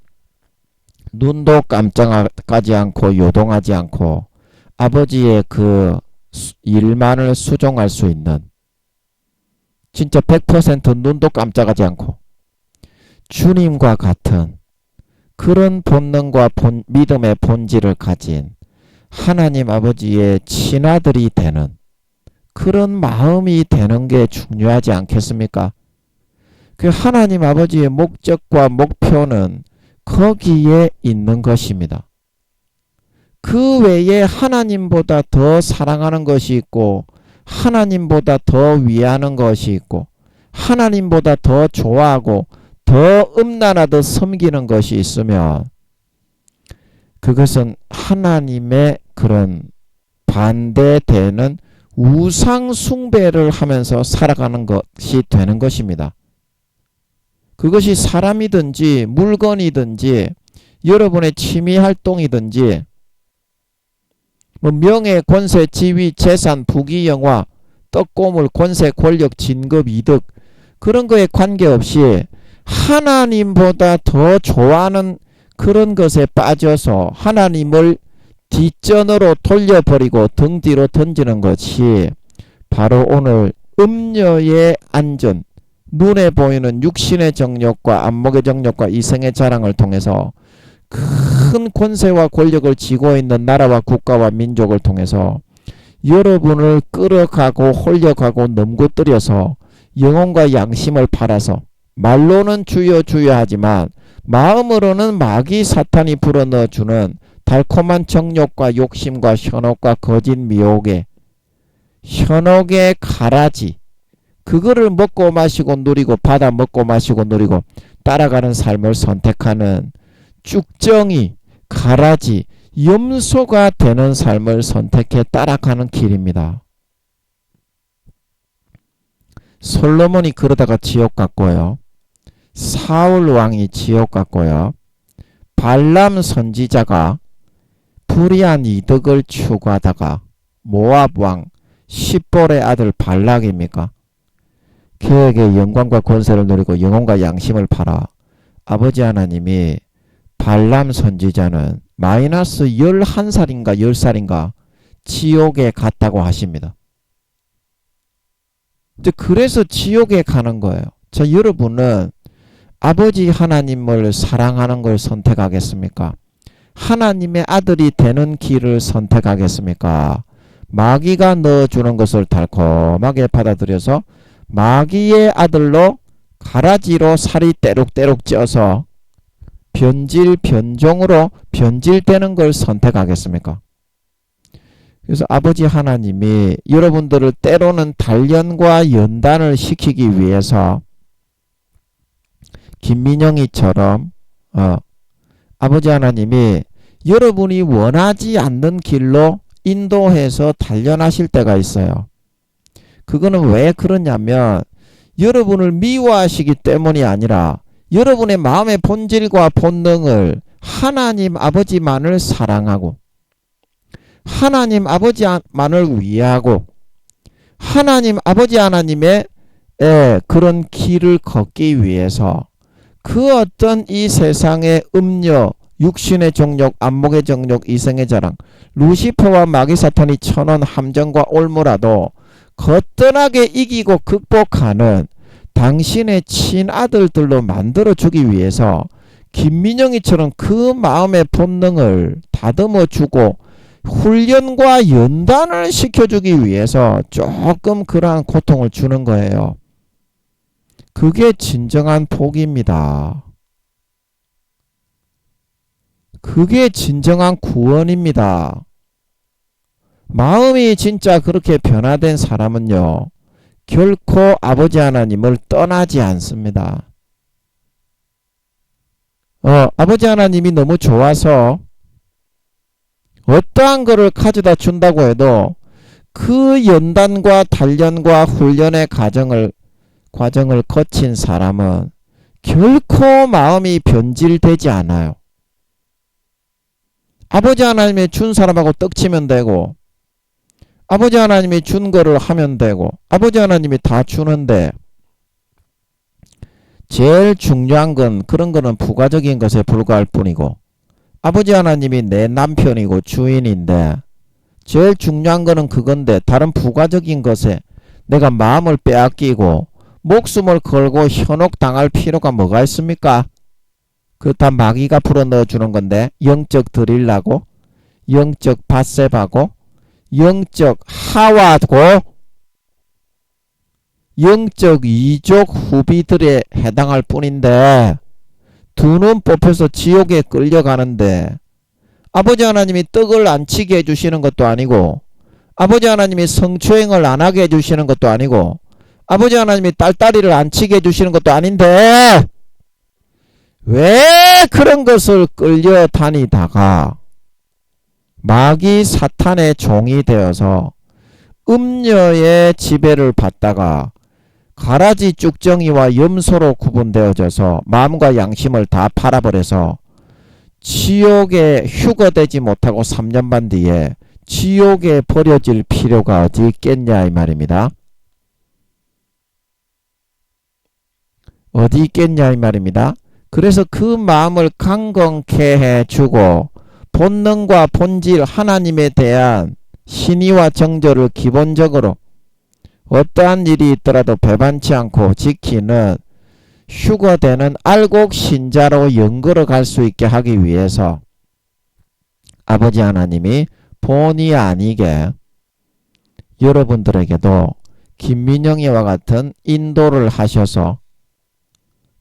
눈도 깜짝하지 않고 요동하지 않고 아버지의 그 일만을 수종할 수 있는 진짜 100% 눈도 깜짝하지 않고 주님과 같은 그런 본능과 믿음의 본질을 가진 하나님 아버지의 친아들이 되는 그런 마음이 되는 게 중요하지 않겠습니까? 그 하나님 아버지의 목적과 목표는 거기에 있는 것입니다. 그 외에 하나님보다 더 사랑하는 것이 있고 하나님보다 더 위하는 것이 있고 하나님보다 더 좋아하고 더 음란하듯 섬기는 것이 있으면 그것은 하나님의 그런 반대되는 우상 숭배를 하면서 살아가는 것이 되는 것입니다. 그것이 사람이든지 물건이든지 여러분의 취미 활동이든지 뭐 명예, 권세, 지위, 재산, 부귀, 영화, 떡고물, 권세, 권력, 진급, 이득 그런 거에 관계없이 하나님보다 더 좋아하는 그런 것에 빠져서 하나님을 뒷전으로 돌려버리고 등 뒤로 던지는 것이 바로 오늘 음녀의 안전, 눈에 보이는 육신의 정욕과 안목의 정욕과 이생의 자랑을 통해서 큰 권세와 권력을 쥐고 있는 나라와 국가와 민족을 통해서 여러분을 끌어가고 홀려가고 넘고뜨려서 영혼과 양심을 팔아서 말로는 주여 주여 하지만 마음으로는 마귀 사탄이 불어넣어주는 달콤한 정욕과 욕심과 현혹과 거짓 미혹의 현혹의 가라지 그거를 먹고 마시고 누리고 받아 먹고 마시고 누리고 따라가는 삶을 선택하는 쭉정이 가라지 염소가 되는 삶을 선택해 따라가는 길입니다. 솔로몬이 그러다가 지옥 갔고요. 사울 왕이 지옥 갔고요. 발람 선지자가 불의한 이득을 추구하다가 모압 왕 십볼의 아들 발락입니까? 그에게 영광과 권세를 누리고 영혼과 양심을 팔아 아버지 하나님이 발람 선지자는 마이너스 11살인가 10살인가 지옥에 갔다고 하십니다. 그래서 지옥에 가는 거예요. 자, 여러분은 아버지 하나님을 사랑하는 걸 선택하겠습니까? 하나님의 아들이 되는 길을 선택하겠습니까? 마귀가 넣어주는 것을 달콤하게 받아들여서 마귀의 아들로 가라지로 살이 떼룩떼룩 쪄서 변질 변종으로 변질되는 걸 선택하겠습니까? 그래서 아버지 하나님이 여러분들을 때로는 단련과 연단을 시키기 위해서 김민영이처럼 아버지 하나님이 여러분이 원하지 않는 길로 인도해서 단련하실 때가 있어요. 그거는 왜 그러냐면 여러분을 미워하시기 때문이 아니라 여러분의 마음의 본질과 본능을 하나님 아버지만을 사랑하고 하나님 아버지만을 위하고 하나님 아버지 하나님의 그런 길을 걷기 위해서 그 어떤 이 세상의 음녀, 육신의 정욕, 안목의 정욕, 이생의 자랑, 루시퍼와 마귀 사탄이 쳐놓은 함정과 올무라도 거뜬하게 이기고 극복하는 당신의 친아들들로 만들어주기 위해서 김민영이처럼 그 마음의 본능을 다듬어주고 훈련과 연단을 시켜주기 위해서 조금 그러한 고통을 주는 거예요. 그게 진정한 복입니다. 그게 진정한 구원입니다. 마음이 진짜 그렇게 변화된 사람은요, 결코 아버지 하나님을 떠나지 않습니다. 아버지 하나님이 너무 좋아서 어떠한 것을 가져다 준다고 해도 그 연단과 단련과 훈련의 과정을 거친 사람은 결코 마음이 변질되지 않아요. 아버지 하나님이 준 사람하고 떡치면 되고, 아버지 하나님이 준 거를 하면 되고, 아버지 하나님이 다 주는데, 제일 중요한 건 그런 거는 부가적인 것에 불과할 뿐이고, 아버지 하나님이 내 남편이고 주인인데, 제일 중요한 거는 그건데, 다른 부가적인 것에 내가 마음을 빼앗기고 목숨을 걸고 현혹당할 필요가 뭐가 있습니까? 그거 다 마귀가 풀어 넣어주는 건데, 영적 드릴라고, 영적 바셉하고, 영적 하와고, 영적 이족 후비들에 해당할 뿐인데, 두 눈 뽑혀서 지옥에 끌려가는데, 아버지 하나님이 떡을 안 치게 해주시는 것도 아니고, 아버지 하나님이 성추행을 안 하게 해주시는 것도 아니고, 아버지 하나님이 딸딸이를 안 치게 해주시는 것도 아닌데, 왜 그런 것을 끌려다니다가 마귀 사탄의 종이 되어서 음녀의 지배를 받다가 가라지 쭉정이와 염소로 구분되어져서 마음과 양심을 다 팔아버려서 지옥에 휴거되지 못하고 3년 반 뒤에 지옥에 버려질 필요가 어디 있겠냐 이 말입니다. 어디 있겠냐 이 말입니다. 그래서 그 마음을 강건케 해주고 본능과 본질 하나님에 대한 신의와 정절을 기본적으로 어떠한 일이 있더라도 배반치 않고 지키는 휴거되는 알곡 신자로 연걸어 갈 수 있게 하기 위해서 아버지 하나님이 본의 아니게 여러분들에게도 김민영이와 같은 인도를 하셔서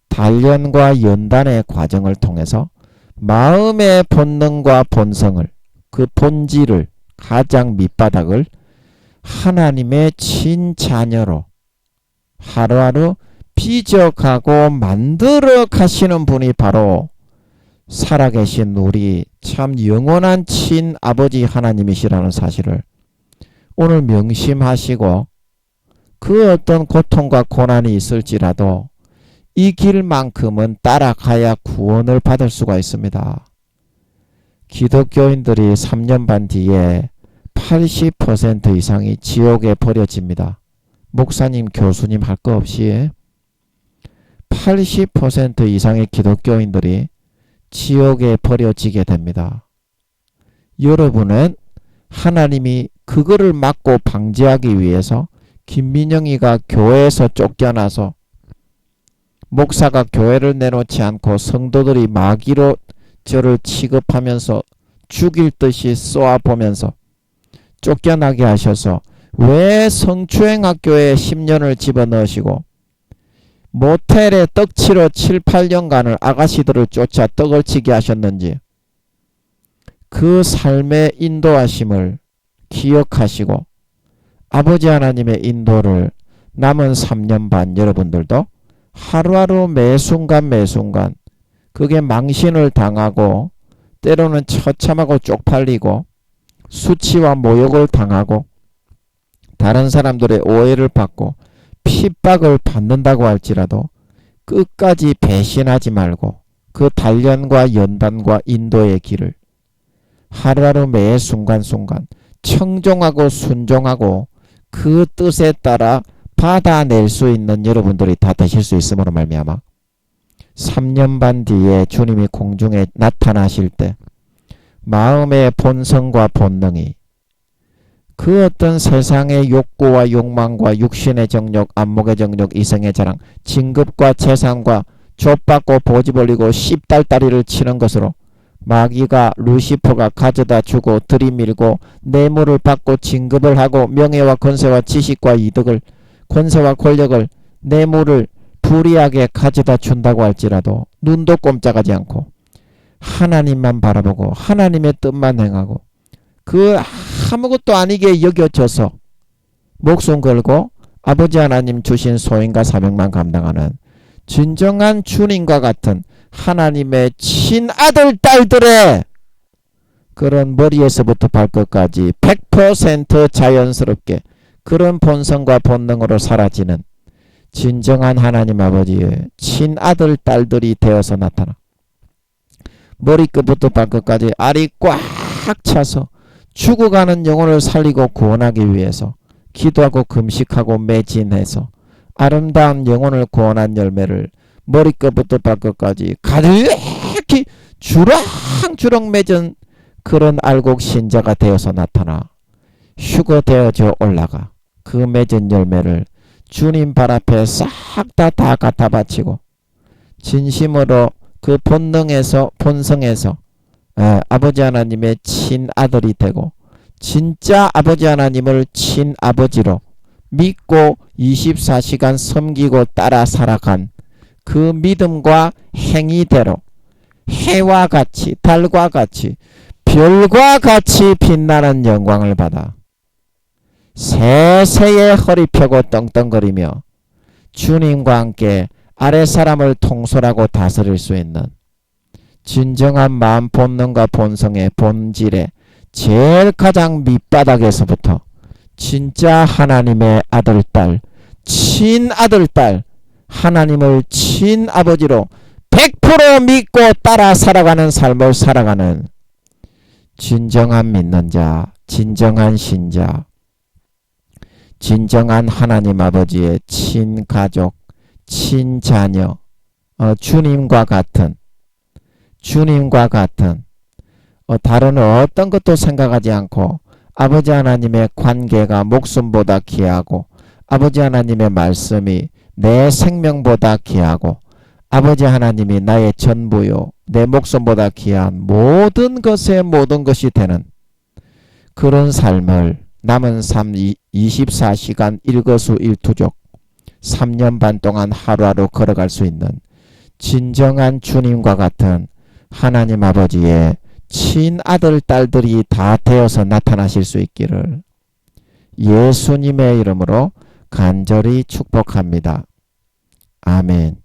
단련과 연단의 과정을 통해서 마음의 본능과 본성을, 그 본질을, 가장 밑바닥을 하나님의 친자녀로 하루하루 비적하고 만들어 가시는 분이 바로 살아계신 우리 참 영원한 친아버지 하나님이시라는 사실을 오늘 명심하시고, 그 어떤 고통과 고난이 있을지라도 이 길만큼은 따라가야 구원을 받을 수가 있습니다. 기독교인들이 3년 반 뒤에 80% 이상이 지옥에 버려집니다. 목사님, 교수님 할 거 없이 80% 이상의 기독교인들이 지옥에 버려지게 됩니다. 여러분은 하나님이 그거를 막고 방지하기 위해서 김민영이가 교회에서 쫓겨나서 목사가 교회를 내놓지 않고 성도들이 마귀로 저를 취급하면서 죽일 듯이 쏘아보면서 쫓겨나게 하셔서 왜 성추행 학교에 10년을 집어넣으시고 모텔에 떡치러 7, 8년간을 아가씨들을 쫓아 떡을 치게 하셨는지 그 삶의 인도하심을 기억하시고 아버지 하나님의 인도를 남은 3년 반 여러분들도 하루하루 매 순간 그게 망신을 당하고 때로는 처참하고 쪽팔리고 수치와 모욕을 당하고 다른 사람들의 오해를 받고 핍박을 받는다고 할지라도 끝까지 배신하지 말고 그 단련과 연단과 인도의 길을 하루하루 매 순간순간 청종하고 순종하고 그 뜻에 따라 받아낼 수 있는 여러분들이 다 되실 수 있음으로 말미암아 3년 반 뒤에 주님이 공중에 나타나실 때 마음의 본성과 본능이 그 어떤 세상의 욕구와 욕망과 육신의 정욕, 안목의 정욕, 이성의 자랑, 진급과 재산과 좆받고 보집 올리고 씹달다리를 치는 것으로 마귀가 루시퍼가 가져다 주고 들이밀고 뇌물을 받고 진급을 하고 명예와 권세와 지식과 이득을 권세와 권력을 뇌물을 불이하게 가져다 준다고 할지라도 눈도 꼼짝하지 않고 하나님만 바라보고 하나님의 뜻만 행하고 그 아무것도 아니게 여겨져서 목숨 걸고 아버지 하나님 주신 소임과 사명만 감당하는 진정한 주님과 같은 하나님의 친아들 딸들의 그런 머리에서부터 발끝까지 100% 자연스럽게 그런 본성과 본능으로 사라지는 진정한 하나님 아버지의 친아들 딸들이 되어서 나타나 머리끝부터 발끝까지 알이 꽉 차서 죽어가는 영혼을 살리고 구원하기 위해서 기도하고 금식하고 매진해서 아름다운 영혼을 구원한 열매를 머리끝부터 발끝까지 가득히 주렁주렁 맺은 그런 알곡 신자가 되어서 나타나 휴거되어져 올라가 그 맺은 열매를 주님 발 앞에 싹 다 갖다 바치고 진심으로 그 본성에서 아버지 하나님의 친아들이 되고 진짜 아버지 하나님을 친아버지로 믿고 24시간 섬기고 따라 살아간 그 믿음과 행위대로 해와 같이 달과 같이 별과 같이 빛나는 영광을 받아 세세에 허리 펴고 떵떵거리며 주님과 함께 아랫사람을 통솔하고 다스릴 수 있는 진정한 마음 본능과 본성의 본질의 제일 가장 밑바닥에서부터 진짜 하나님의 아들딸 친아들딸 하나님을 친아버지로 100% 믿고 따라 살아가는 삶을 살아가는 진정한 믿는 자, 진정한 신자, 진정한 하나님 아버지의 친가족, 친자녀, 주님과 같은 다른 어떤 것도 생각하지 않고 아버지 하나님의 관계가 목숨보다 귀하고 아버지 하나님의 말씀이 내 생명보다 귀하고 아버지 하나님이 나의 전부요 내 목숨보다 귀한 모든 것이 되는 그런 삶을 남은 삶 24시간 일거수일투족 3년 반 동안 하루하루 걸어갈 수 있는 진정한 주님과 같은 하나님 아버지의 친아들 딸들이 다 되어서 나타나실 수 있기를 예수님의 이름으로 간절히 축복합니다. 아멘.